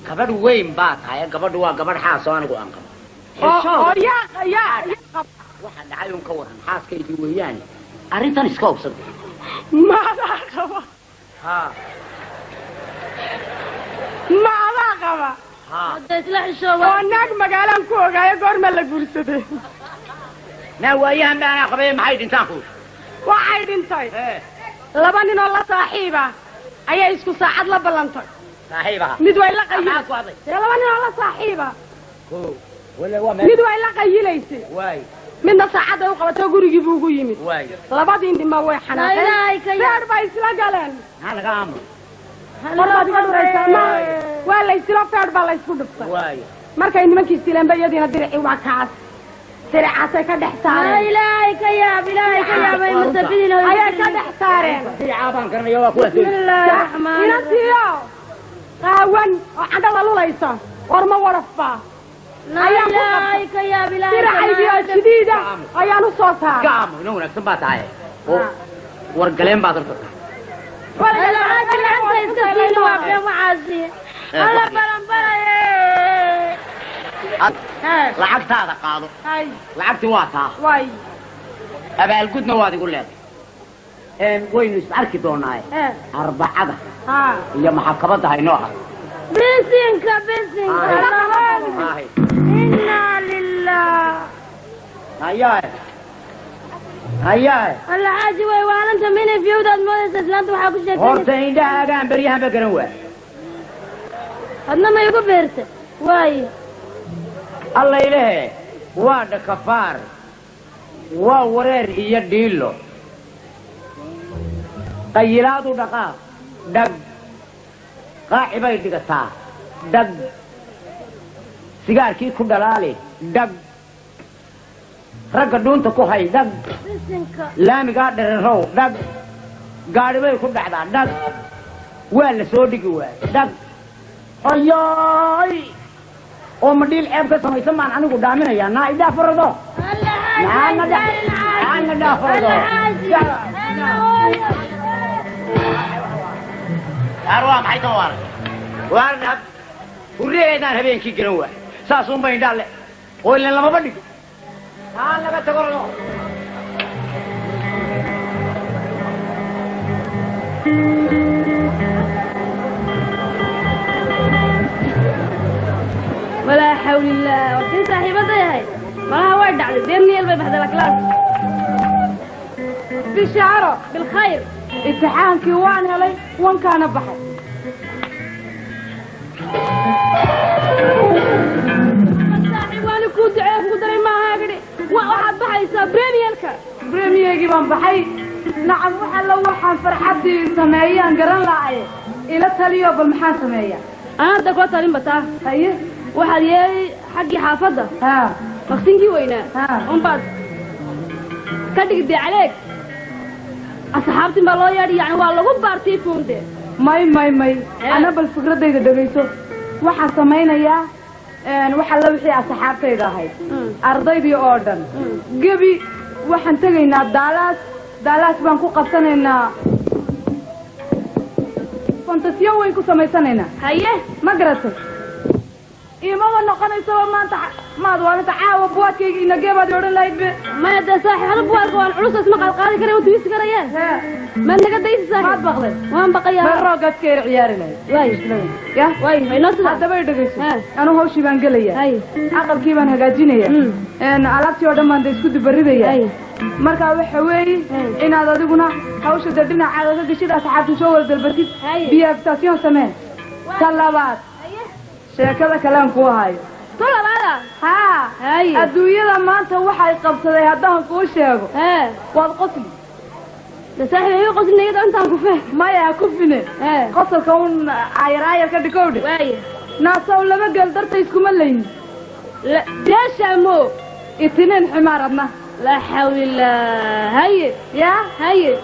gabadh weyn baa tahay gabadhu waa gabadh xaas oo anigu aan qabo ya waxa dhacay un ka waran xaaskaydii weeyaan arrintan iska hubsan ma qaba ha ma qaba ha isla xishooba oo naag magaalaan ku ogaayo goorma la guursaday na waayahan baan aqbay maxay dhintaan ku waxay dhintay laba nin oo la saaxiiba ayaa isku saacad la ballantay saaxiiba mid way la qayilaysay laba nin oo la saaxiiba wala waa mid way la qayilaysay way midna saacada u qabato gurigii buu ugu yimid way labadii dhima way xanaaqeen reer bay isla galeen halaga aamo waa la isla feer baa la isku dhuftay way markay nimankii istileen bayadiina dirci waa kaas dircaasay ka dhex saareen ilaahay ka yaab ay mutabiin ayaa ka dhex saareen dircaaban karnayo waa kuwa inantiyo qaawan oo candada lulaysa warma warafba ilaahay ka yaab dircaygiyo sidiida ayaan u soo saaray gaamo inuu wanaagsan baa tahay oo wargaleen baad rabtaa ولا راجل انت تسكين واقع معازي الله بلنبلاي lacagtaada qaado lacagtii waa taa abaalgudna waad igu leedahay waynu is arki doonaa arbacada iyo maxkamadda haynoo ah bisinka inna lillah hayaa alla caaji way waalanta min fiyowdaad moodaysa islaanta waxaa ku sheegtay horta indhahaagaan baryahan ba garan waa adna ma igu beerta waaye alla ilahe waa dhakafaar waa wareer iyo dhiilo qayilaadu dhaqaaq dhag qaaci bay dhigataa dhag sigaarkii ku dhalaali dhag ragga dhuunta ku hay dhag laamigaa dhererow dhag gaadhi bay ku dhacdaa dhag waa la soo dhigi waay dhag ayaay oo madhiil ceeb ka samaysan baan anigu dhaaminayaa naa idhaa farado naana dhaa farado waa maxay ka waara waarna hurriyeedaan habeenkii garan waay saasuunba indhaa le oo ilan lamaba dhigo haa laga tago rado ولا حول الله وفي صاحبتي هاي ما هو ودع ديرني البي بهذا الكلاس بالشعر بالخير امتحانك وان هلي وان كان بحر وانا كنت عارف قدري ما هاجري واحد بحي بريميركا بريميركي بان بحي نعم وحا لو وحان فرحتي سمايان قران لاعي الى تاليو بالمحان سمايان انا دكو تالين بتا هاي waxaad yeelay xaqi xaafada waqtinkii weynaa baad ka dhigtay caleeg asxaabtii ma loo yeedhi yani waa lagu baartay fuunde may ana bal fikradayda dhageyso waxa sameynaya waxa la wixii asxaabtayda ahayd ardaydii oo dhan gabi waxaan tagaynaa daalaas baan ku qabsanaynaa fantasiyo weyn ku samaysanaynaa haye ma garatay إيماما نقني سوا ما أنت ما دوان تعاو بواتك نجيب هذا يورن لايب ما يدا صاحي هذا بواتك وان عروس اسمه قال كره وتويس كريان ما نقد دايس صاحي ما بغلط وان بقيا مرة قد كير عيارنا يا واي نص هذا بيدقيس أنا هو شيء بنقليه هاي عقل كيف أنا قاعدينيه أنا علاقتي وده ما عندي سكوت بريديه marka waxa weey inaad adiguna hawsha dadina caadada gashida asxaabtu soo wada dalbartid biya station samee talabaad sheekada kalaan ku hayo talabaada hay adduunyada maanta waxay qabsaday haddaan kuu sheego waad qosli صاحبي ايوه قصدي نيجي انت كفه ما يا كفنه قصر كون عيرايا كدكود واي ناسو لما قال درتي اسكم لين لا ليش امو اثنين حمارنا لا حول الله هي يا هي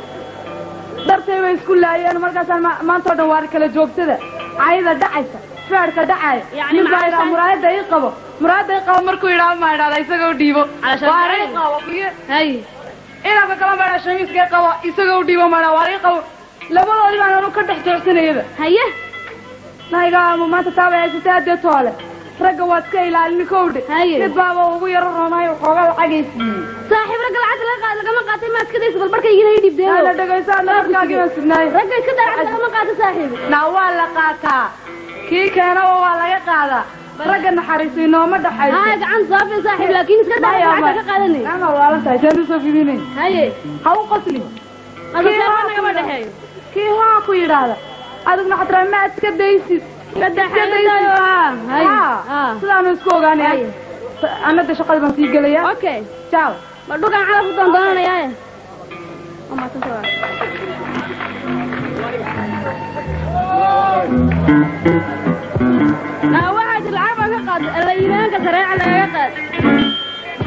درتي way isku laayeen markaas maanta oo dhan waar kala joogtada ayada dhacaysa feerka dhacay yani muraayada ay qabo markuu yiraahdo ma yiraahdo isaga u dhiibo waaray qabo hay ina ka kala meesha shamiiska qabo isaga u dhiibo ma waaray qabo labadoodii baan anu ka dhex joogsanayada haye nayga maanta taabay toole ragga waad ka ilaalin kowdhe mid baaba ugu yaro roonay xoogaa lacagaysiiyey saaxiib ragga lacag laga qaad lagama qaatay ma iskadaysa bal markaygiina ii dhibdeeyo la dhagaysaa markaagiina sugnaay ragga iska daa lacag lagama qaato saaxiib naa waa la qaataa kii keenaba waa laga qaadaa ragga naxariisay nooma dhaxayso haa gacan saafi saaxiib laakiin iska daa lacag ka qaadanay ana wala tahay taan soo fidinay haye ha u qasli naga dhaxeeyo kii waa ku yiraahdo adigna xataa ma iska daysid sidaan isku ogaanay anada shaqada baan sii gelaya okay ciao ma dhugan calaf u doondoonaya ama واحد العابة قد اللي ينانك سريع على قد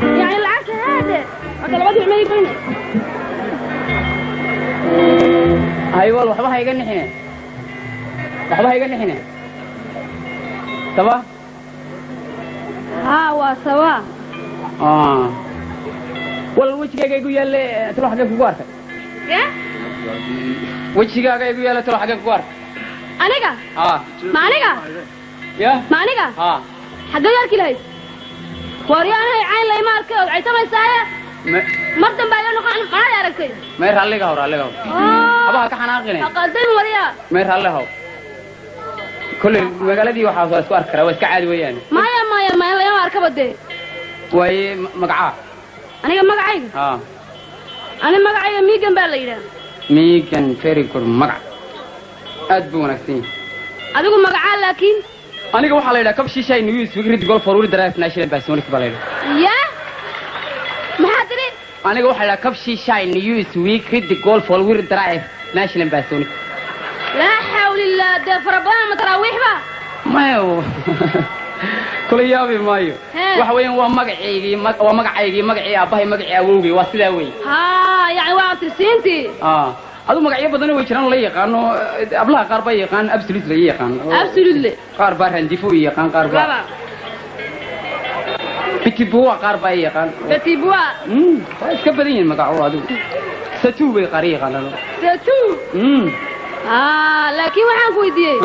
يعني العكس هذا وطلبات ما يكون هاي والله وحبها يقني حين وحبها يقني حين سوا ها وسوا والله وجهك يقول يلا تروح حقك فوارك ايه وجهك يقول يلا تروح حقك فوارك انيقا ما انيقا يا ما انيقا حقك ياركي لهي وريان هاي عين لي مالك عيتما يسايا مردن بايو نقعن قاعد ياركتي ما يرحل لك أباها كحناقين أقدم وريان ما يرحل له كل مقالدي وحاصل سكر كرا واسكعاد ويان ما يلا يا أركب الدين وهي مقعة أنا مقعي أنا مقعي ميجن بالليلة ميجن فيريكور مقعة أدبونك سين أدوكم مقعة لكن أنا جو حالي لكب شيء نيوز ويجري تقول فروري درايف ناشيل بسونك بالليلة يا محاضرين أنا جو حالي لكب شيء نيوز ويجري تقول فروري درايف ناشيل بسونك لا حول الله ده فربنا متراويح بقى ما هو كل يوم مايو وحوين ومقعي أباهي مقعي أوجي واسلاوي ها يعني وقت سنتي هذا مقعي بدنا ويشرن ليه كانوا أبلاه قاربا كان أبسلوت ليه كان أبسلوت قاربا هندفوي كان قاربا بتبوا قاربا كان بتبوا كبرين مقعوا هذا ستوبي قريق أنا ستو لكن waxaan ku weydiiyay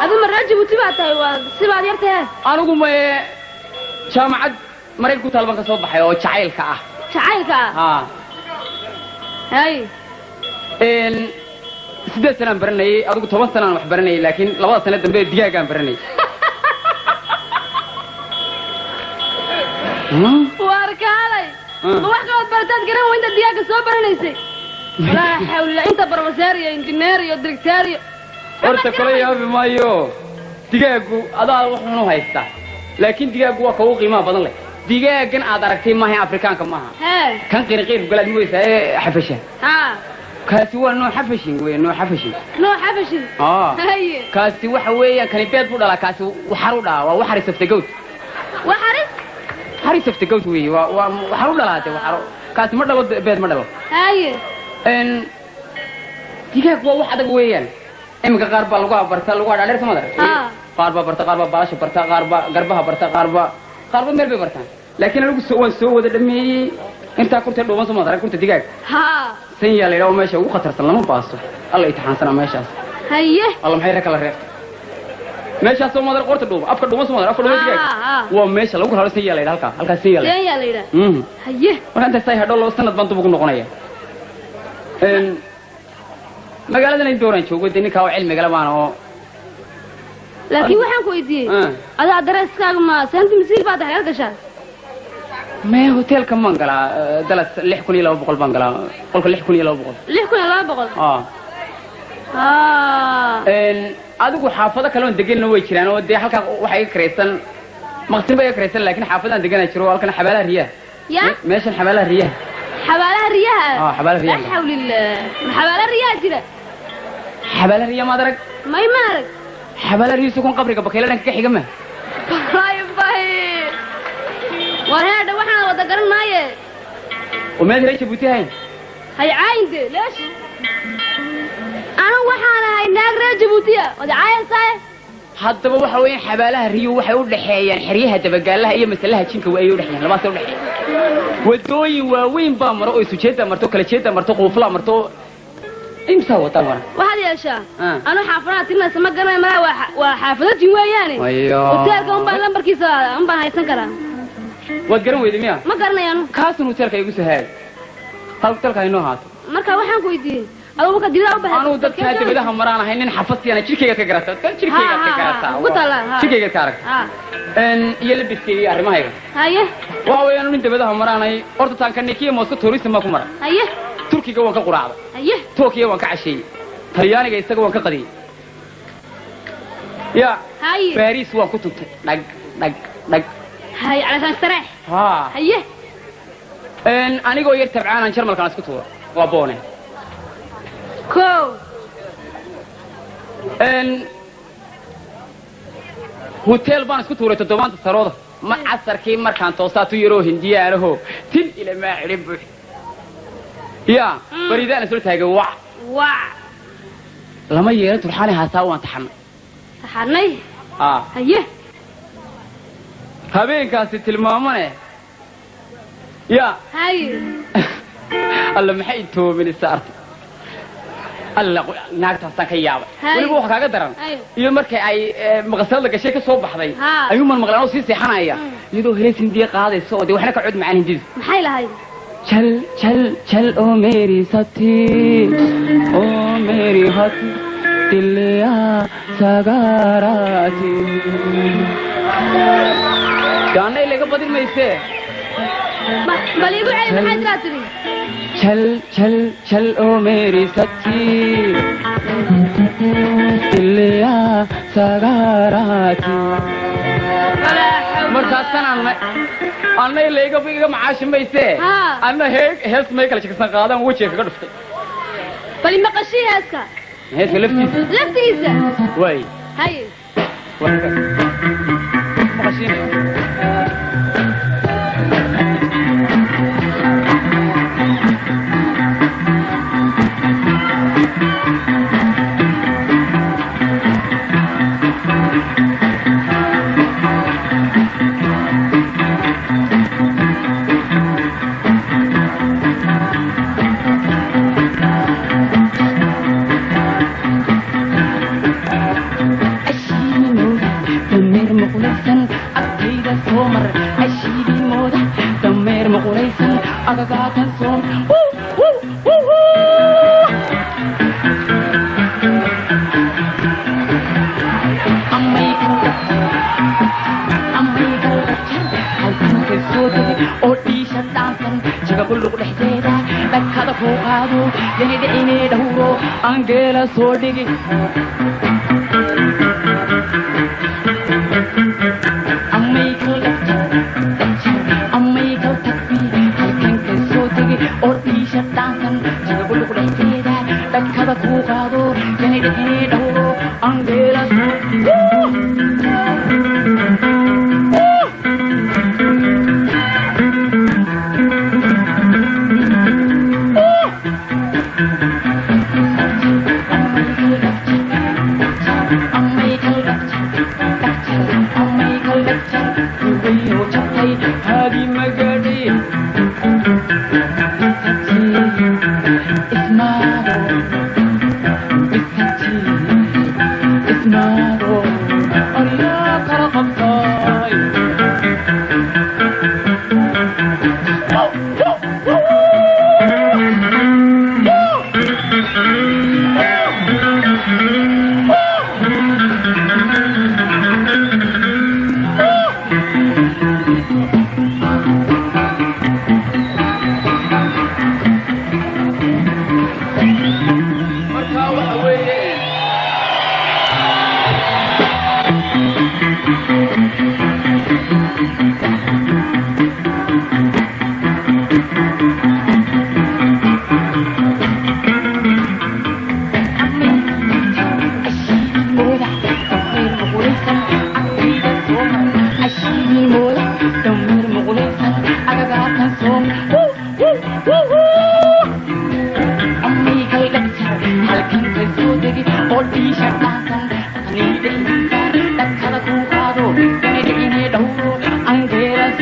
adu maraaji u tibaatay waa sibaad yartay anigu ma jaamacad mareen ku talban ka soo baxay oo jacaylka ah hay sidee sanad baranay adigu 10 sanad wax baranay laakiin 2 sanad dambe digaagan baranay warkaalay wax ka bartaad garan waa inta digaaga soo baranaysay لا حول الله انت بروفيسور انجينير يا دكتور horta kale yaabi maayo digaagu adaa wuxuu haystaa laakiin digaagu waa koow qiimo badan leh digaagan aad aragtay maaha afrikaanka maaha kan qirqiir galad mooysa xafasha kaasi waa noo xafashin kaasi waxa weeyaan kan beed buu dhalaa kaasi waxar u dhaa waa waxar saftagowd waxar saftagowd weey waa waxar u dhalaatay waxar kaasi ma dhalo beed ma dhalo digaag waa wax adag weeyaan imika qaar baa lagu barta lagu dhaadheer samada qaar baa barta qaar baa baasha barta qaar baa garbaha barta qaar baa meel bay bartaan laakiin anigu soo wada dhameeyay inta kurta dhooban samada kurta digaag san yaa leeyahay meesha ugu khatarsan lama baasto alla intixaansana meeshaas haye alla maxay raka la reeb meeshaas soo madar qorta dhooba afka dhooban samada afka dhooban digaag waa meesha lagu haro san yaa leeyahay halkaas san yaa leeyahay haye waxaan tahay hadhow loo sanad baan dub ugu noqonaya magaalada ay dooran joogo ninka oo cilmiga la baan oo laakiin waxaan ku weydiiyay ada addresskaaga ma santi misiil baad hayr gashaa ma hotelka mangala dalas 6200 baan galaa qolka 6200 adigu xaafado kale oo degan way jiraan oo de halka waxa ay kareysan maqsin bay kareysan laakiin xaafadan degan jiro halkan xabaalaha riyaha meeshan xabaalaha riyaha حبالها الرياء حبالها الرياء لا حول الله حبالها الرياء جدا حبالها الرياء ما درك ما يمارك حبالها الرياء سكون قبرك بكيلا لك كحي جمه باي وهذا وحنا ودا قرن مايه وما ادري ايش بوتي هاي عايندي ليش انا وحنا هاي ناقر جيبوتيه ودا عاين صاي haddaba waxa weeyaan xabaalaha riyo waxay u dhaxeeyaan xiriyaha dabagaalaha iyo masalaha jinka way u dhaxeeyaan labaas u dhaxeeyaan wadooyin waaweyn baa maro oo sujeeda marto kala jeeda marto qoofla marto imsa wata mara waxaad yeeshaa anu xaafadaha tirna sama garanay mara waa xaafadajin weeyaane hoteelka un baan lambarkiisa un baan haysan karaa waad garan weyday miya ma garanayaan kaasun hoteelka igu sahaay hoteelka inoo haato marka waxaan ku weydiiyey أنا كديرة أو بحث أنا ودك هذا بدها مرانة هاي نحن حفظتي أنا شركة كجرتها شركة كجرتها قلت لا شركة كارك إن يلبس كذي أرمى هاي هاي وهو أنا من بدها مرانة هاي أرد تانكني كي موسك توريست ما كمرة هاي تركي جوان كقرعة هاي توكي جوان كعشي ترياني جاي استجوان كقدي يا هاي باريس وان كتب نق هاي علشان استريح هاي إن أنا جو يرتبعان عن شرم الكناس كتورة وابونه كو إن هوتيل بان اسكو توري تدوبان تسرودة ما عصر كي مركان توساتو يرو هندية له تل إلى ما عرب يا بريدان سلت هاي وع لما يرد الحالي هاساوان تحني هيه هبين كاسة المامونة يا هاي الله محيطه من السارت الله naagta san ka yaaba waliba waxa kaaga daran iyo markay ay maqasad la gashay ka soo baxday ayuu man maqlaan oo si seexanaya iyadoo heesin diiq qaadayso oo waxa ka cud macaan hindis maxay lahayd chal oo meeri sati oo meeri hati dilya sagarati gaanay laga badin mayse baligu ay maxay raatiri चल ओ मेरी सच्ची दिलिया सगाराती مرتاحتنا أنا اللي يجوا معاش ميسة أنا هيك ميكل شكسنا قاعدة وجهي كقرفتي بلي ما قشي هسه هيك لفتي إذا وين هاي ما قشيني Angela Sordigi Amical Takbi Halkanka Sordigi or Isha Dankan Chagabulu Kudera Dakaba Kugado Yanidi Duro Angela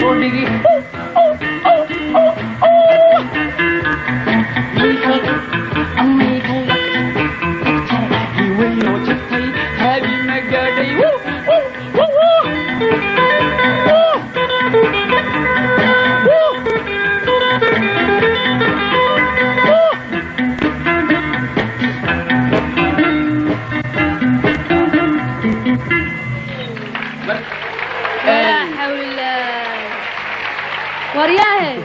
udhigi weynoo jabtay haabi ma gaadhay ورياه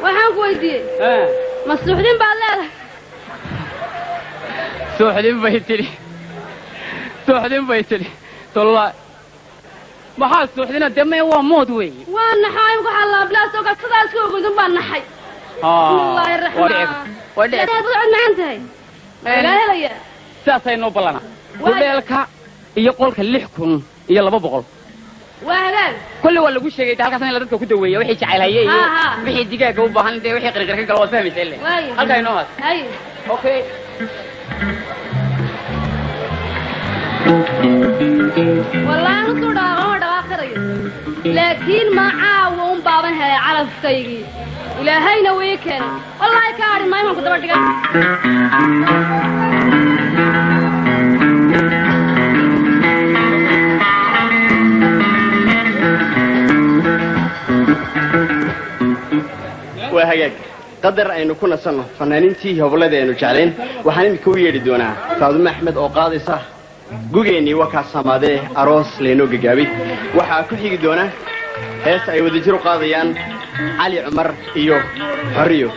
waxaan ku weydiiyay ma suuxdin baad leedahay suuxdin bay tiri tolaa maxaa suuxdina deme waa mood wey waa naxay ku xalaablaas oo sidaas ku ogudun baan naxay wallahi raxmaan wadheed maantahay ilaahay saasay noo balana wadheelka iyo qolka 6000 iyo 200 وهلال كل ولا وش شيء تعال كسرنا لدتك كده ويا وحي جعل هي وحي دقيقة وباهن ده وحي قرقر كده ولا فاهم يسأله هل كاي نوع أي أوكي والله أنا صورة هذا آخر لكن ما عاون بابها على فكيري إلى هينا ويكن والله كاري ما يمكن تبغى وهاجك قدر أن نكون صنع فنانينتي هبلده أنو جعلين وحنين كوي يردونا فاضل أحمد أو قاضي صح جوجيني وكاس ماده أروس لينو جابي وحاكل يردونا هس أيوة ذكروا قاضيان علي عمر إيوه حريو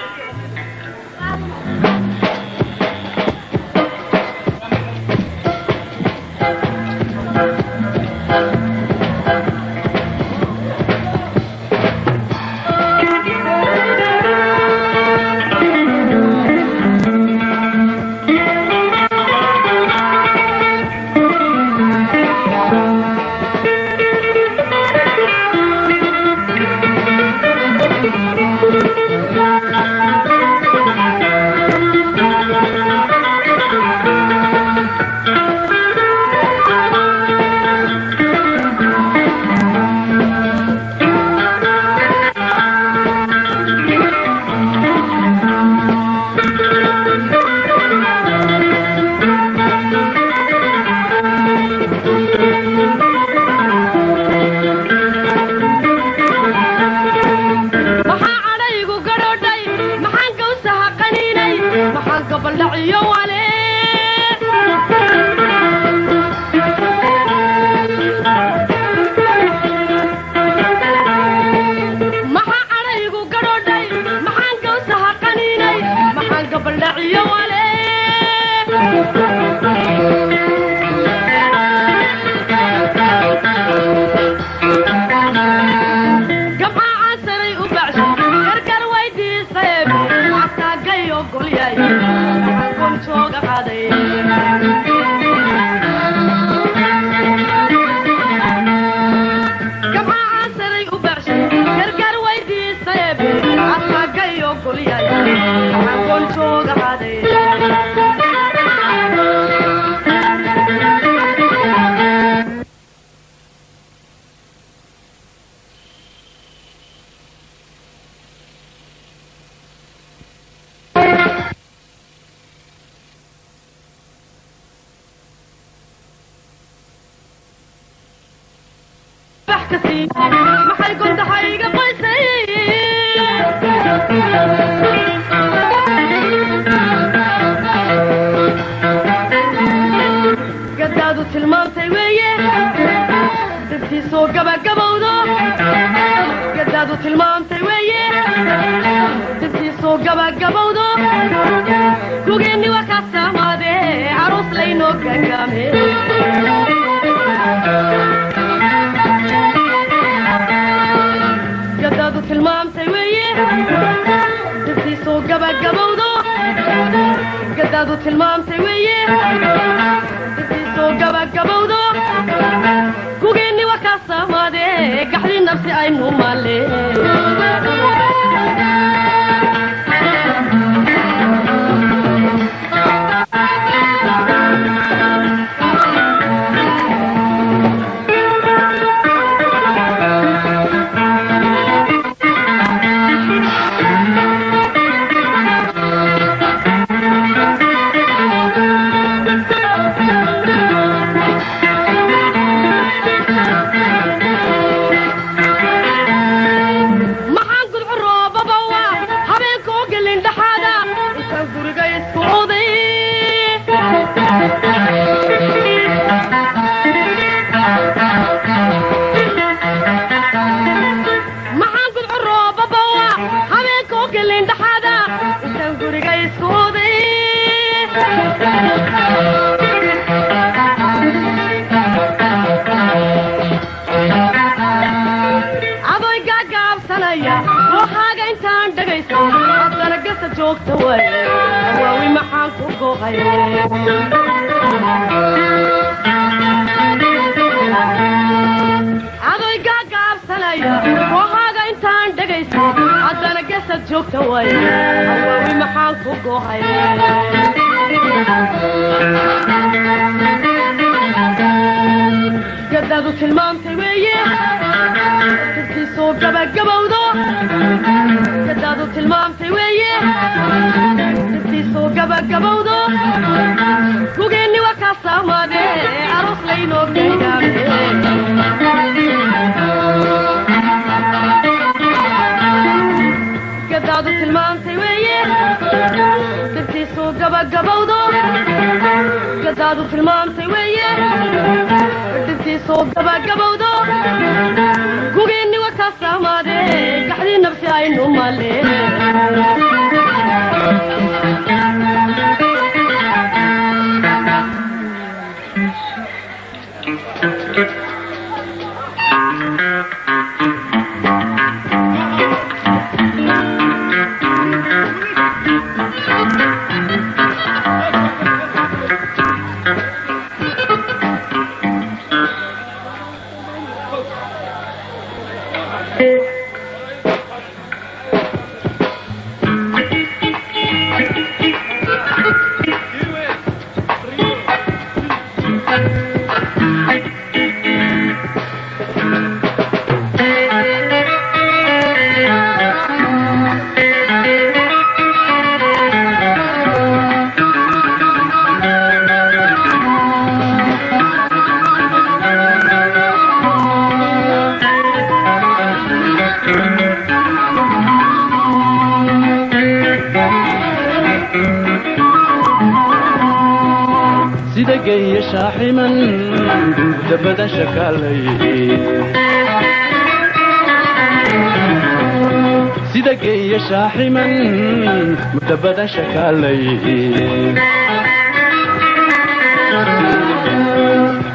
joogta way waawi maxaan ku go'ay adoy gaagaabsanaya waxaaga intaan dhegayso haddana gesad joogta way waawi maxaan ku go'ay gadaadu tilmaamtay weeye dadkiisoo gabagabowdo gadaadu tilmaamtay weeye dadkiisoo gabagabowdo gugeenni waa kaa saamaade aroos laynoo gaydaame gadaadu tilmaamtay weeye dadkiisoo gabagabowdo gadaadu tilmaamtay weeye dadkiisoo gabagabowdo gugeenni waa kaa saamaade gaxdii nafsi aynu male sidagay shaaximan dabada shakalay sidagay shaaximan dabada shakalay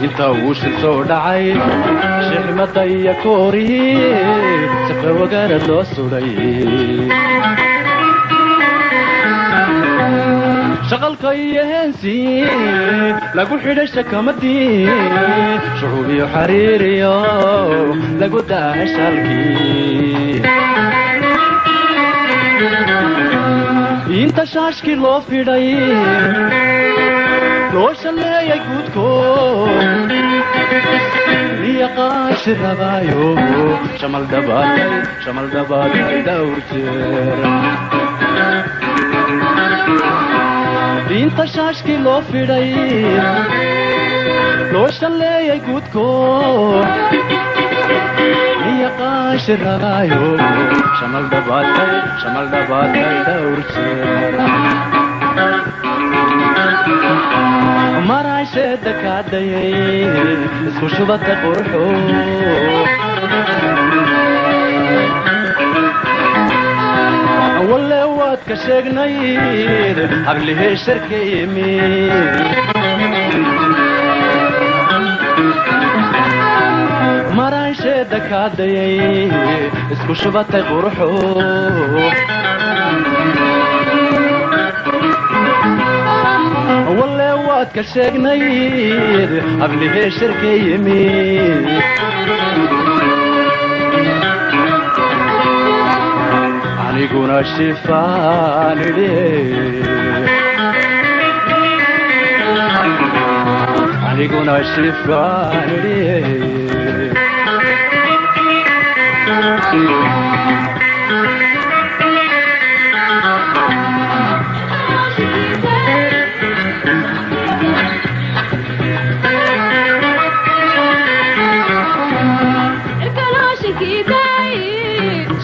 inta uu soo dhacay shixmada iyo koori safar wagaara loo suray شغلك يهنسي لقو حدش كمدي شعوبي وحريري لقو داعش الكي انت شاشكي لو في داي لو شلي يقودكو لي قاش الربايو شمال دباتي دورتير انت شاشكي لو في داي لو شلي يقودكو لي قاش الربايو شمال دباتي دورتير مرا شدك عدي اسكو شبك قرحو ولا واد كشغنيد قبله شركي يمين مرا شدك عدي اسكو شبك قرحو ولا واد كشغنيد قبله شركي يمين عليكونا الشفان ليه عليكونا الشفان ليه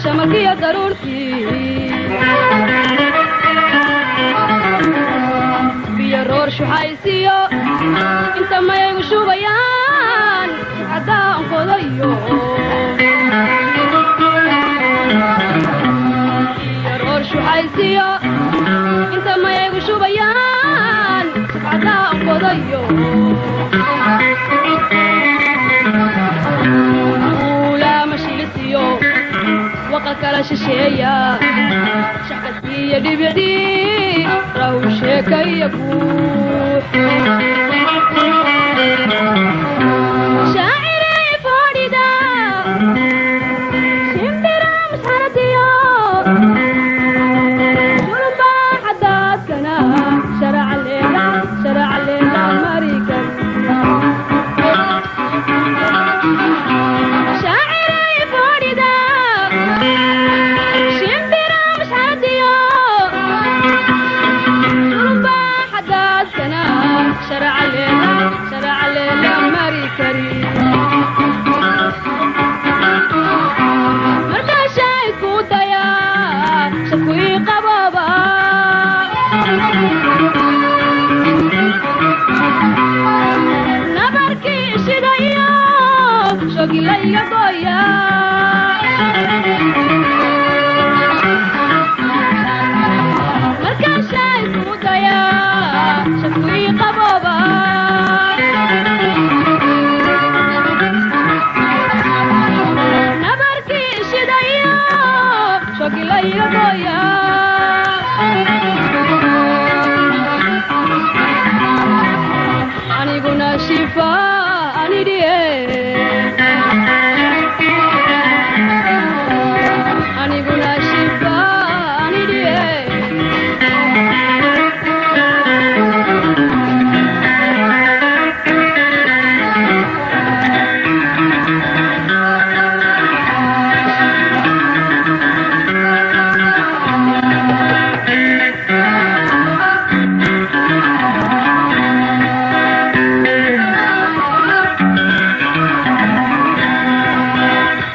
شمكية ضرورتي بيرور شو حيسيو انت ما يمشو بيان عداء قضيو بيرور شو حيسيو انت ما يمشو بيان عداء قضيو ولا مشي لسيو وقت كلا شيشيا شحكتي دبعدي روشك يبوح شاعري فريدا شمبرا مسحرتيو شربا حداتنا شرع الليلة مريكا شاعري فريدا شمبرا مسحرتيو شربا حداتنا شرع الليلة مريكري مركا شايكو دايا شكوي قبابا نبركي شدايا شوقي ليا ضايا مركا شايكو دايا شكوي قبابا نبركي شدايا شوقي ليا ضايا أنيقنا شفاء أنيقنا شفاء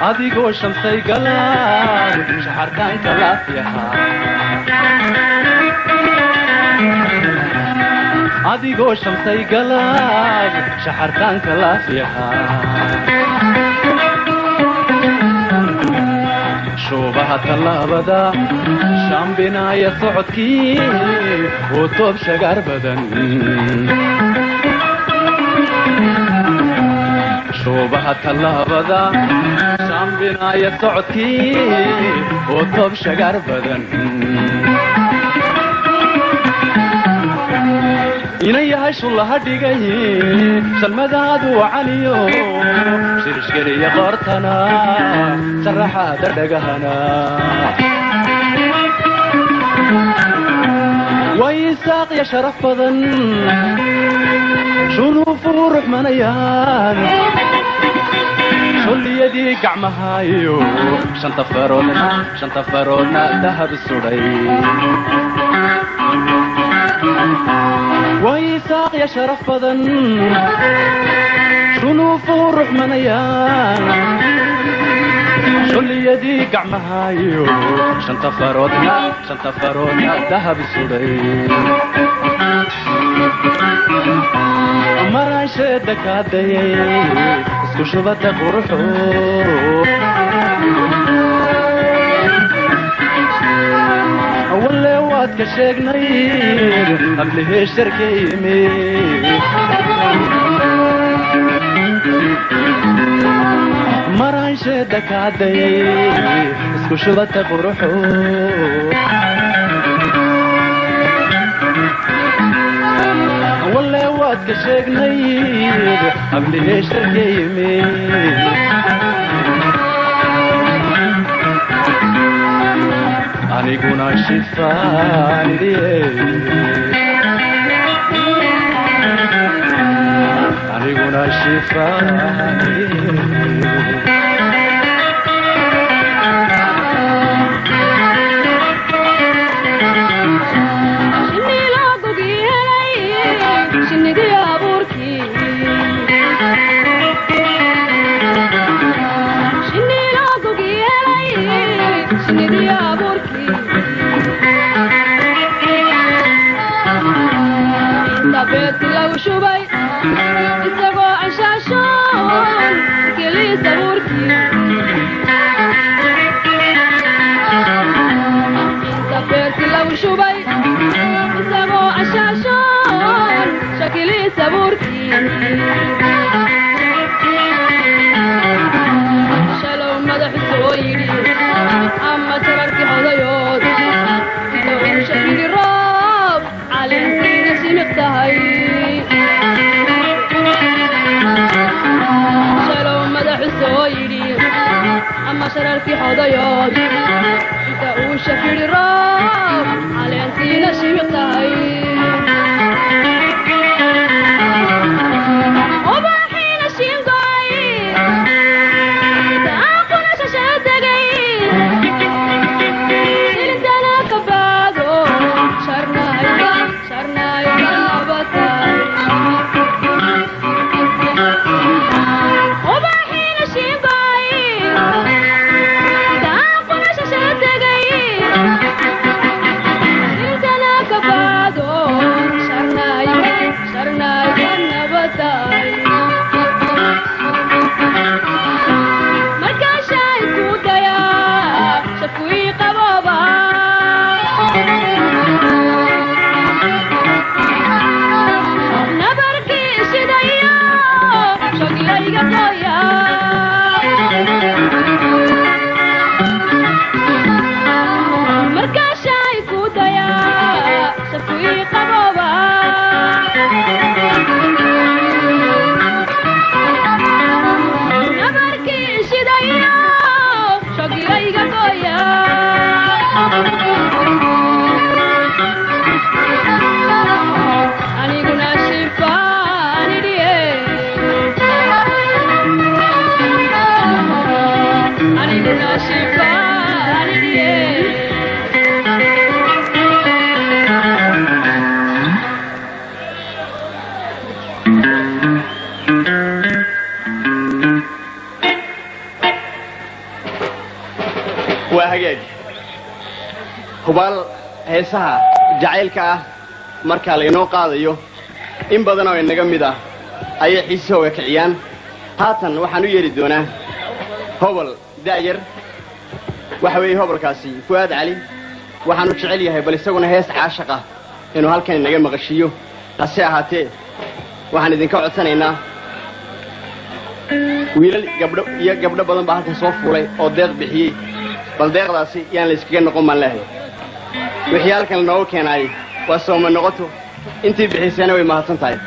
adigoo shamsay galaan shaxarkaanka laafiyaha adigoo shamsay galaan shaxarkaanka laafiyaha shuubaha tallaabada shaambinaaya socodkii oo toob shagaar badan shuubaha tallaabada shaambinaaya socodkii oo toob shagaar badan inan yahay shullaha dhigay shalmadaadu wacaniyo shirishgeliya qoortana sharaxaada dhagahana way isaaqya sharaf badan shuruufuu ruxmanayaan shulliyadii gacmahaayo shanta faroodna dahab sudhay way isaaqya sharaf badan shuruufuu ruxmanayaan shulliyadii gacmahaayo shanta faroodna dahab sudhay maraan sheeda kaadayay isku shubada quruxo walle waad ka sheegnayd ablihee sharka yimid maraan sheeda kaadayay isku shubada quruxo walle waad ka sheegnayd ablihee sharka yimid aniguna shifaanidiye aniguna shifaanidiye بيت لو شبي استقوا عشاشون كلي سبوركي بيت لو شبي استقوا عشاشون شكلي سبوركي شلو مدح السويري أما تركي هذا يوت عسويري أما شرركي حضيات انت وشفير الراب على انتينا شبطاي وبحين الشيمضاي تاقونا شاشاتقاي سلسلة كبادو شرناي كنبتاي وبحين الشيمضاي تاقونا شاشاتقاي سلسلة كبادو شرناي كنبتاي مركاشاي كودايا شكوي قبابا نبركي شدايا شقلي قطايا مركاشاي كودايا شكوي قبابا نبركي شدايا شقلي قطايا أنيقنا شفاني ديه أنيقنا شفاني ديه وهجاج هبال هيسها جعيلك marka la inoo qaadayo in badan oo inaga mid ah ay xiisooga kiciyaan haatan waxaan u yeeri doonaa hobol daayir waxa weey hobolkaasi Fuad Ali waxaan u jecel yahay bal isaguna hees caashiqa inuu halkan inaga maqashiyo hase ahaatee waxaan idinka codsanaynaa wiilal gabdho badan baa halkan soo fuulay oo deeq bixiyay bal deeqdaasi yaan la iskaga noqon man lahayn wixii halkan noo keenay واسوما نغطو انتي بحيسانا ويمهاتن طيب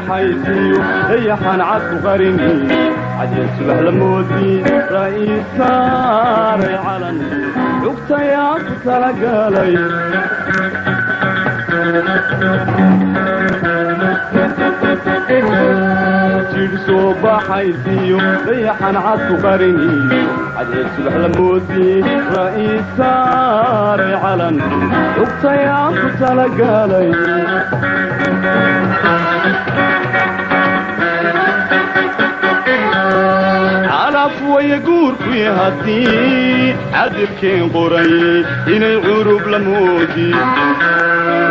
baxaysiyo dayaxan cadku qarini cadya subax la moodi ra'iis saaray calan xugtayaa ku talagalay jidh soo baxaysiyo dayaxan cadku qarini cadya subax la moodi ra'iis saaray calan xugtayaa ku talagalay ويقول في هدي عدل كين قري إني عروب لمودي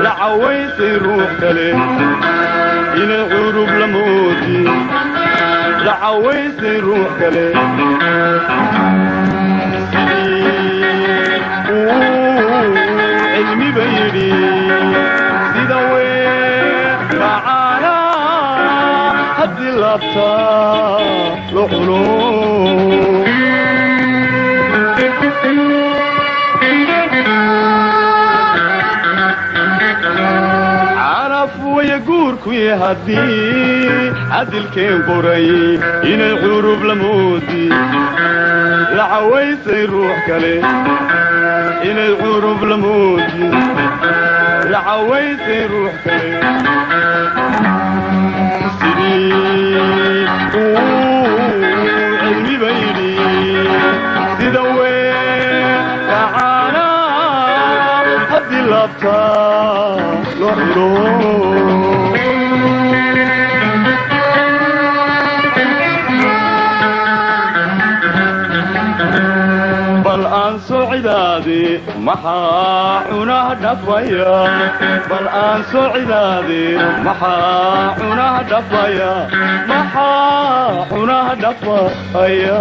لعويس يروح كلي إني عروب لمودي لعويس يروح كلي علمي بيدي سيدوي معانا هدي الأبطال لحلو عرف ويقورك ويهدي عدل كين قري إن العروب لمودي لعويس يروح كلي إن العروب لمودي لعويس يروح كلي علمي بيدي سيدوي تعالى هدي الأبطال لحلو بل أنسو عدادي محاحنا دفايا بل أنسو عدادي محاحنا دفايا محاحنا دفايا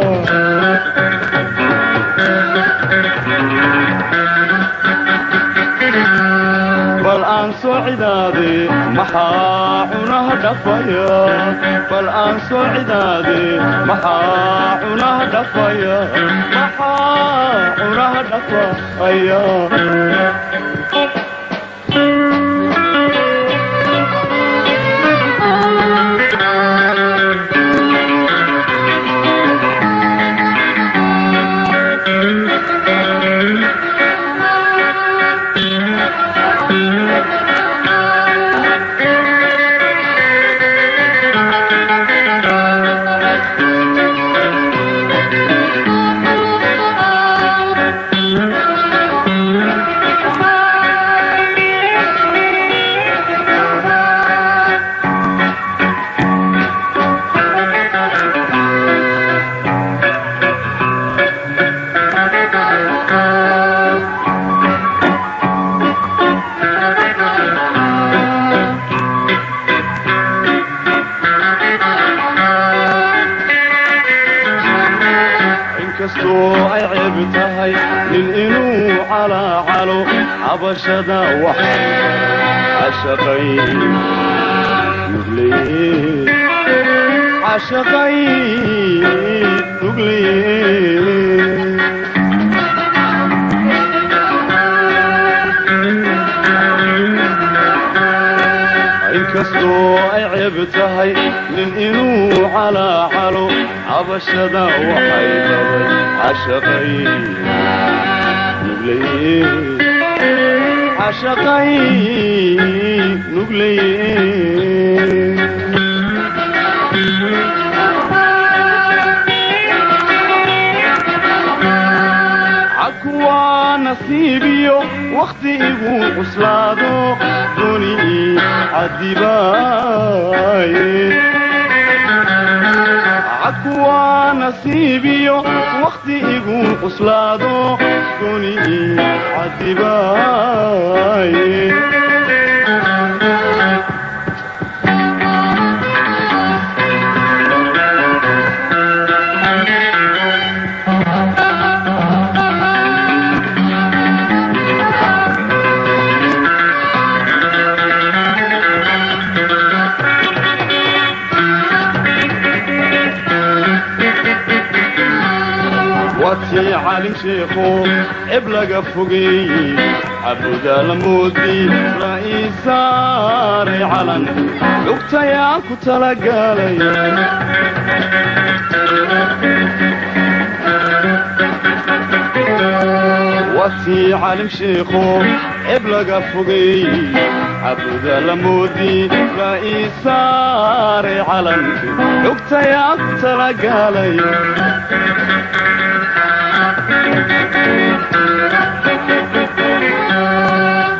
بل أنسو عدادي محاحنا دفايا بل أنسو عدادي محاحنا دفايا محاحنا دفايا عبشدا وحي عشقي نقلي عشقي نقلي إنكسرو أي عبتهي للإنو على حلو عبشدا وحي عشقي نقلي عشقي نقلي عكوا نصيبيو وقتي يقول قصلادو دوني عدباي عكوا نصيبيو وقتي يقول قصلادو دوني عدباي عالم شيخو عبلق فوقي عبود المودي رئيس ساري علن لقتياك تلقالي واتي عالم شيخو عبلق فوقي عبود المودي رئيس ساري علن لقتياك تلقالي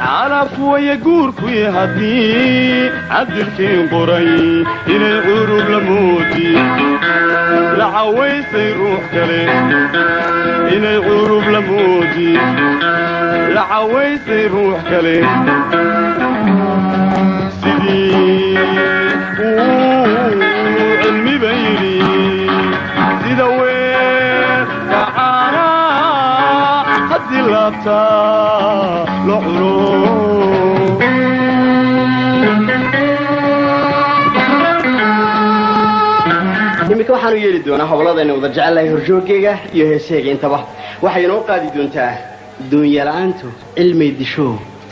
عرفوا يقولكوا يهدي عدلكين قري إلى العروب لموتي لعويس يروح كلي إلى العروب لموتي لعويس يروح كلي سيدي علمي بيني سيدا وين تعالى قد لابتا imika waxaanu yeeli doonaa howladayna wada jecelahay horjoogayga iyo heesayga intaba waxay inoo qaadi doontaa duunyala'aantu cilmay disho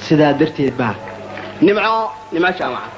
sidaa darteed baa nimco jaamaca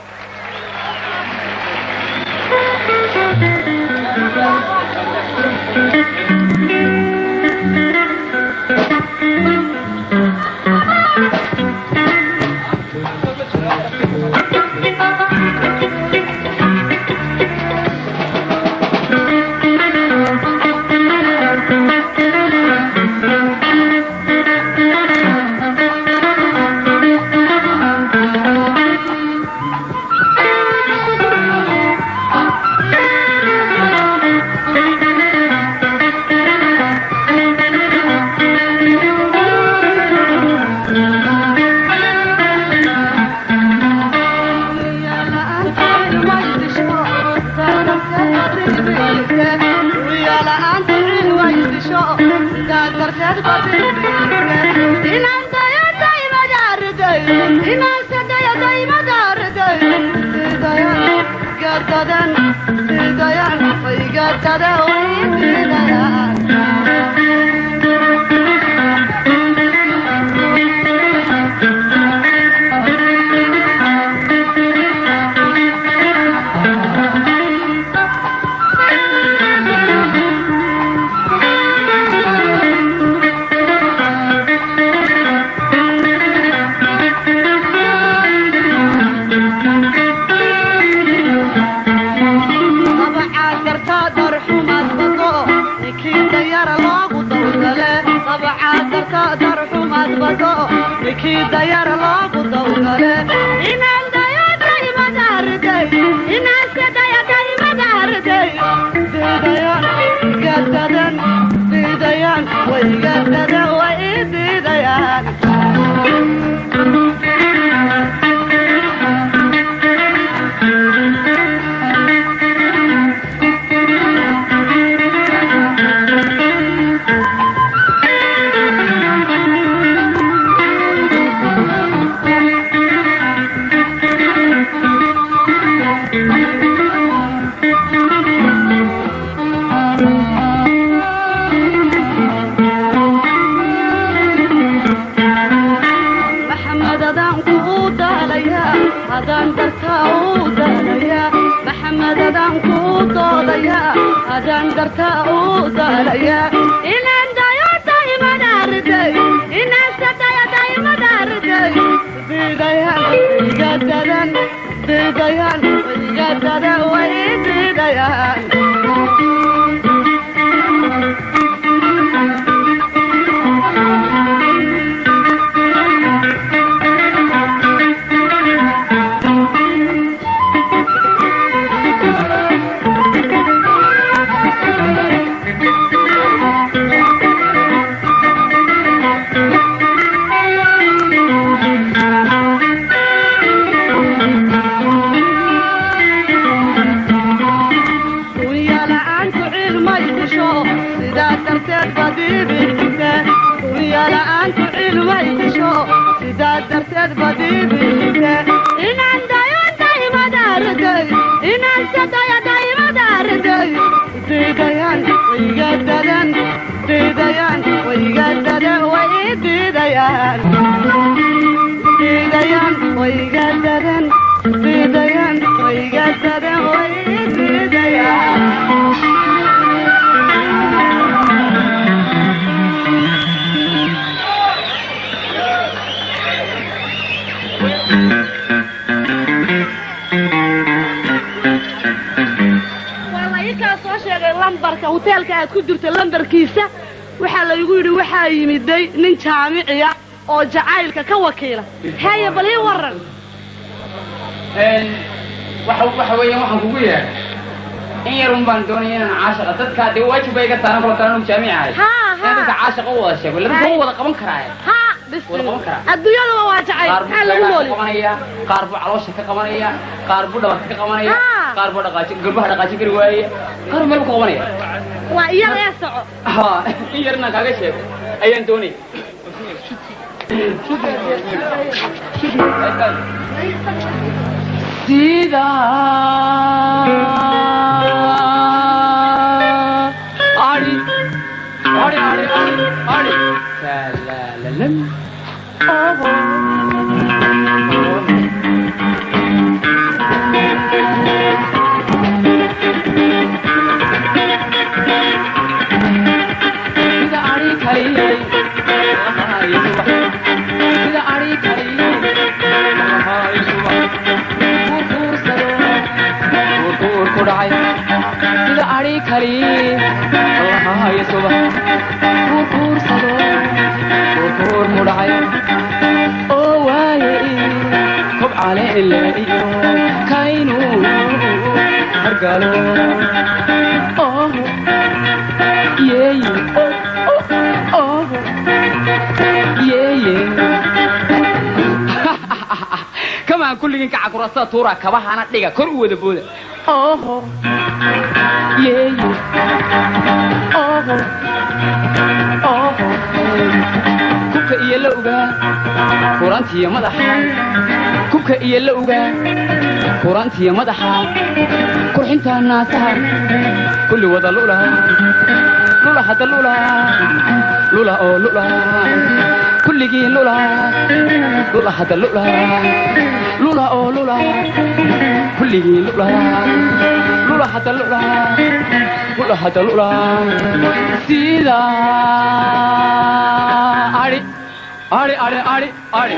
ويقاسدن بيدين ويقاسدن ويدين lambarka hoteelka aad ku jirto lambarkiisa waxaa la igu yidhi waxaa yimiday nin jaamiciya oo jacaylka ka wakiila haya bal ii waran waxa weeyaan waxaan kugu yeedhay in yarun baan doonaya inaan caashaqa dadkaa dee waajib bay iga saaran kula talan jaamici ahay in dadka caashaqa u wada sheego laba wada qaban karaaye adduunyadaba waa jacayl maxaa lagu nooli qaar buu caloosha ka qabanaya qaar buu dhabarka ka qabanaya qaar buu garbaha dhaqaajin kari waaya qaar meel ku qabanaya waa iyada ee soco in yarna kaaga sheego ayaan doonaya sida ari salalam sida ari kali sida ari kali kudhacay sida ari kali allaha yasuba kuursado kuur mudhacay oo waaye kobcale ile iyo kaynu hargalo yeeye yeeye kamaan kulligin kaca kurasada tuura kabahana dhiga kor u wada booda yeeye kubka iyo la ogaa kurantiya madaxa kubka iyo la ogaa kurantiya madaxa qurxinta naasaha kulli wada lula lula hada lula lula oo lula kulligii lula lula hada lula lula oo lula kulligii lula lula hada lula lula hada lula sida ari ari ari ari ari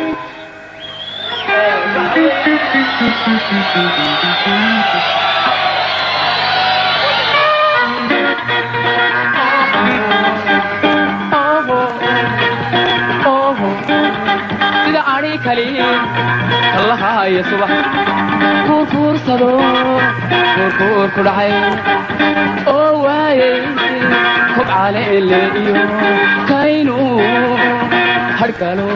sida ari kali allaha ya subax kuursado kuur ku dhacay oo waaye kobcale ile iyo kaynu hargalo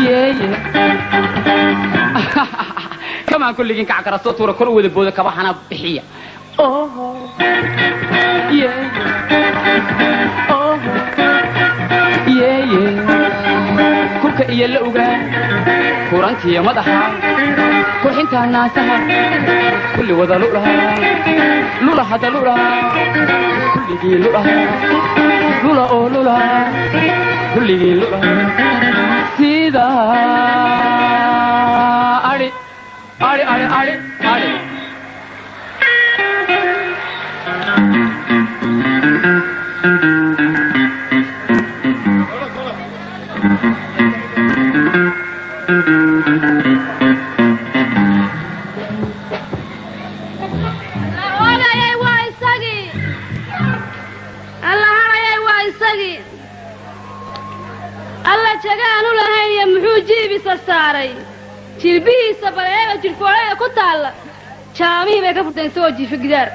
yeeye kamaan kulligin kaca karasto tuura kor u wada booda kabahana bixiya yeeye yeeye kubka iyo la ogaa kurantiya madaxa qurxinta naasaha kulli wada lula lula hada lula kulligii lula lula oo lula kulligii lula sida ari ari ari ari ari jilbihiisa baleega jilfoolada ku taalla jaamihii bay ka furteen soo jiifa gidaar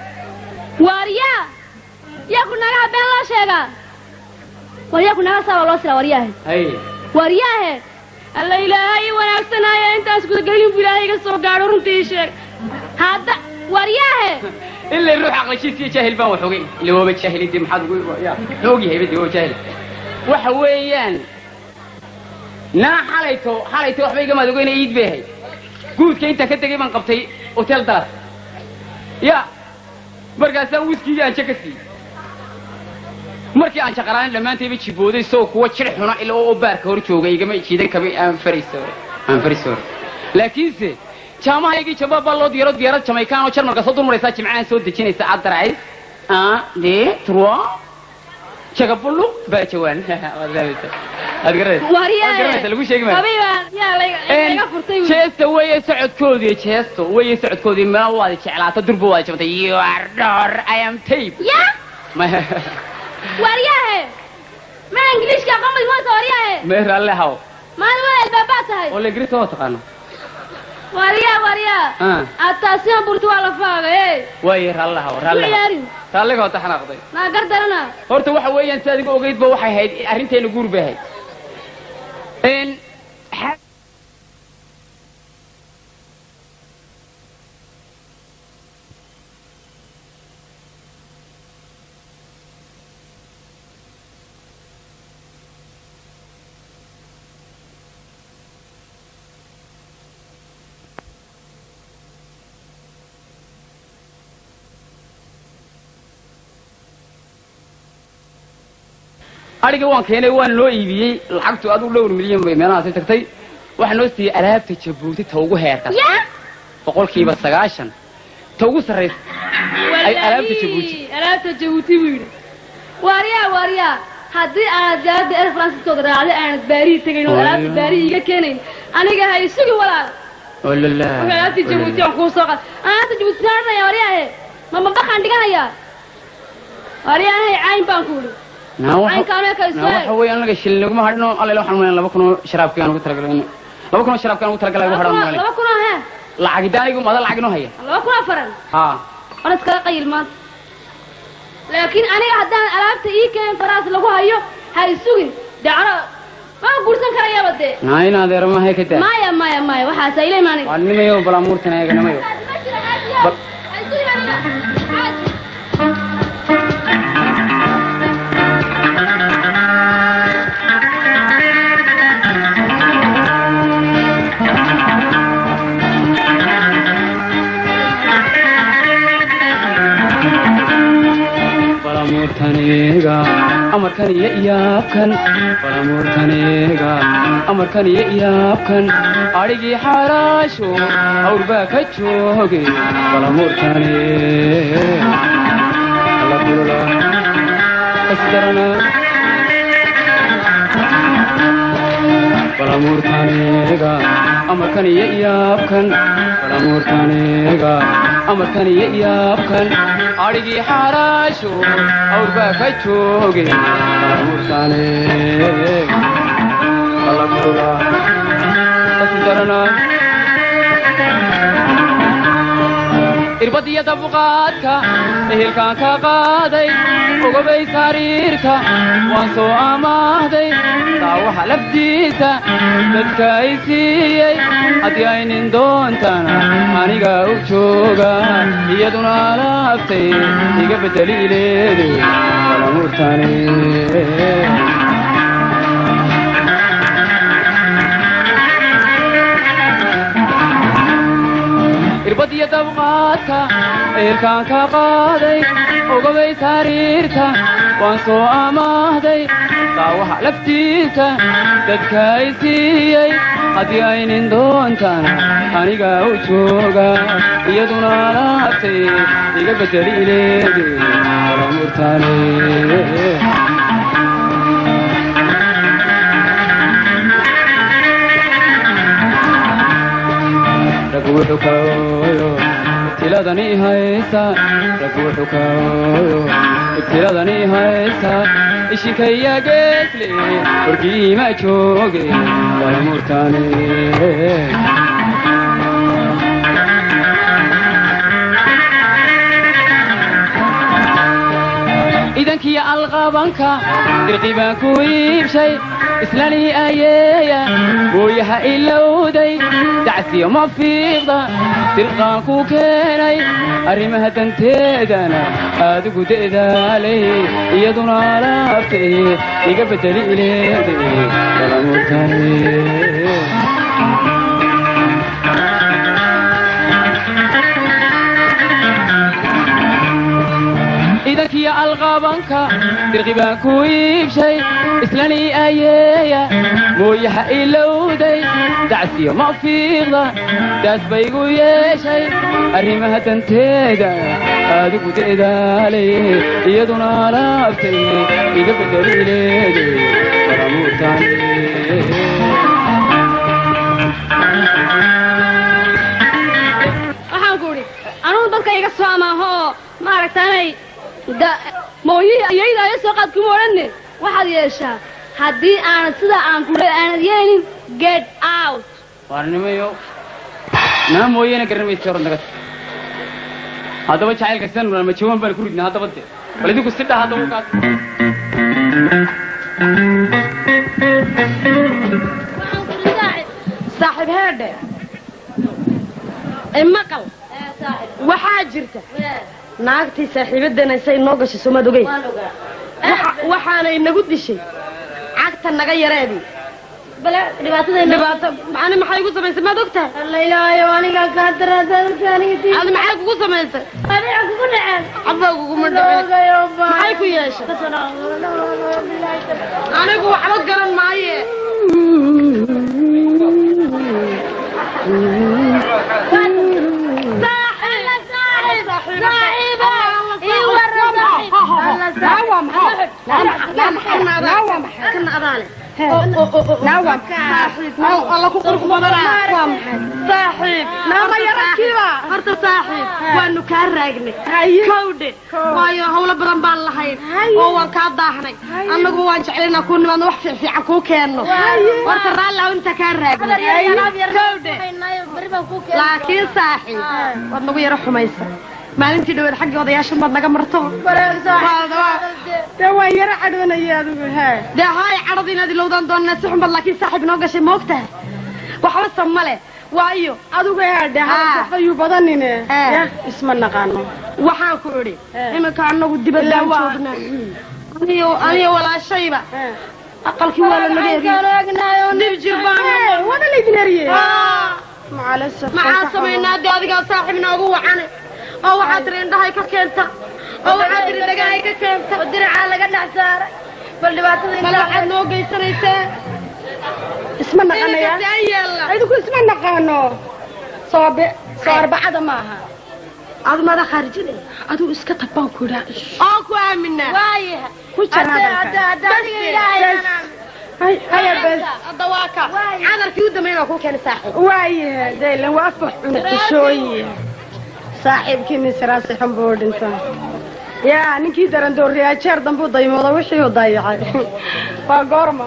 waaryaa yaa ku nagaha been loo sheegaa waryaa ku nagaa saaba loo siraa waryaahe waryaahe alla ilaahay wanaagsanaayo intaas gudagelin bu ilaahay iga soo gaadho runtii sheeg hadda waryaahe ilaa ruux aqlashiisiyo jaahil baan wax ogay ila waaba jaahilidii maxaad ugu xoog yahay badi waa jaahil waxa weeyaan naa xalayto waxba igama adogeynay iid bay ahayd guudka intaa ka tegay baan qabtay hotel dalas ya markaasaan wiskigii aan jaka siiyey markii aan shaqaraan dhamaantayba jibooday soo kuwa jir xuna ila oo baarka hor joogay igama jiidan kabay aan fariiso laakiinse jaamahaygii jababa loo diyaarad Jamaican oo Jarmalka soo dulmaraysa jimcaan soo dejinaysa adarays de 3 jagabulu baajawaan lagu sheegi jeesta way socodkoodii ma waad jeclaata durba waad jabtay you are door I am tape wariyaahe ma ingiliishka qamay ma sooriyaahe meher alle haw maalmo albaabatahay oo la grito taqaano wariya ataasiyan burtu wala faagay way ralle haw ralle ka taxnaaqday ma gardarana horta waxa weeyaan si adiga ogeyd ba waxay ahayd arinteena guur baahay ariga waan keenay waan loo iibiyay lacagtu aad u dhowr milyan bay meelaha si tagtay waxa noo siiyay alaabta Jabuuti ta ugu heerka 90% ta ugu sarreeyay ay alaabta Jabuuti wiil wariya haddii aad jaada Air France soo raacday aan baari tagayn oo alaabta baari iga keenay aniga hay sugi walaal wallahi alaabta Jabuuti aan ku soo qad aad Jabuuti saarnaa wariyahe ma baqan dhiganaya wariyahe cayn baan ku yiri waxa weeyaan laga shil lagu ma hadno alle loo xalmeen 200 sharaabkii aan ugu talagalay 200 sharaabkii aan ugu talagalay waxa dhan 200 lacag daanigu ma lacag inoo haya 200 faran ana iska qayl ma laakiin aniga haddaan alaabta ii keen faraas lagu hayo hay sugin dacro ma guursan karaya bade naayna adeer ma hay ka taa maya waxa saylay maani waan nimayo bala muurtana eega nimayo Palamurtanega amarkan iyo iyaabkan Palamurtanega amarkan iyo iyaabkan arigi xaraasho awrba ka joogay Palamurtanega Allah kulula asdarana Palamurtanega amarkan iyo iyaabkan Palamurtanega amarkan iyo iyaabkan arigi xaraasho awrba ka joogay Palamurtanega Allah kulula asdarana irbadiya dabqaadka ehelkan ka qaaday ogobay sariirta waan soo amaahday daawaha laftiisa dadka ay siiyey haddii aynin doontana aniga u jooga iyaduna laaftay iga bedeli ileeday Palamurtanega irbadiya dabqaadka ehelkan ka qaaday ogobay sariirta waan soo amaahday daawaha laftiisa dadka ay siiyey haddii aynin doontana aniga u jooga iyaduna laaftay iga bedeli ileeday Palamurtanega ركوع كايو ابتلادني هايسا ركوع كايو ابتلادني هايسا إشكيا قتلي ورقي ما جوقي Palamurtanega إذا كي الغابنك رقيبا كويب شيء إسلاني آيايا ويها إلا ودي دعسي وما فيضا تلقاكو كيني أرمها تنتيدنا هذا قد إذالي يدنا لافتي يقبتلي إليدي Palamurtanega إذا كي qabanka dirqibaan ku iibshay islani ayeeya mooyaha ilowday dacsiyo ma fiiqda daas baygu yeeshay arrimaha danteeda adigu deedaalay iyaduna alaabtay iga bedelileede baramuutaane anugu dadka iga soo amaaho maaragtaanay mooyihii ayayda aya soo qaad kuma odhanne waxaad yeeshaa haddii aanad sidaa aan ku aanad yeelin get out waarnimayo naa mooyeena garanamaysa hor naga haddaba jacaylka sidan ma jawaan baan ku ridnaa haddaba de bal idinku si dhaha haddaba ukaas saaxiib heedhe maqal waxaa jirta naagtii saaxiibadeena say noo gashay somaad ogey waxaanay nagu dishay cagta naga yareedii dhibaato ani maxay igu samaysay maad og tahay adi maxay kugu samaysay cabaa kuguma dhaceen maxay ku yeeshay anigu waxba garan maaye horta saaxiib waanu kaa raagnay kawdhe waayo hawlo badan baan lahayn oo waan kaa daahnay annagu waan jeclaynaa kuu nimaadno wax fiican kuu keenno horta raalli aw inta kaa raagnay kawdhe laakiin saaxiib waad nagu yaro xumaysa maalintii dhaweed xaggii odayaashan baad naga marto dee waan yaro cadhoonaya adigu dee haay cadhada inaad ilowdaan doonaa si xun bad laakiin saaxiib noo gashay ma ogtahay waxba samale waayo adigu haadhe hadafayuu badanine isma naqaano waxaan ku idhi iminka annagu dibadaan joognaa aniyo walaashayba aqalkii waa la naga eriyey dib jir baan wada laydin eriyey maxaa samaynaa dee adigaa saaxiib noogu wacane oo waxaad tiri indhahay ka keenta oo waxaad tiri dhagahay ka keenta oo diracaa laga dhex saaray bal dhibaatada waxaad noo geysanaysee isma naqanaya idinku isma naqaano soo arbacada maaha adu mada khaarijinaya adigu iska tag baan ku idhaa oo ku aamina waayaha ku jaraadawaaka cadarkii u dambeyn oo kuu keenay saaxiib waayaha daylan waa afbax cuna kushooye saaxiibkii misraasi xun buu dhintaa yaa ninkii darandooriyaa jeer dambuu daymooda wixii u dayacay waa goorma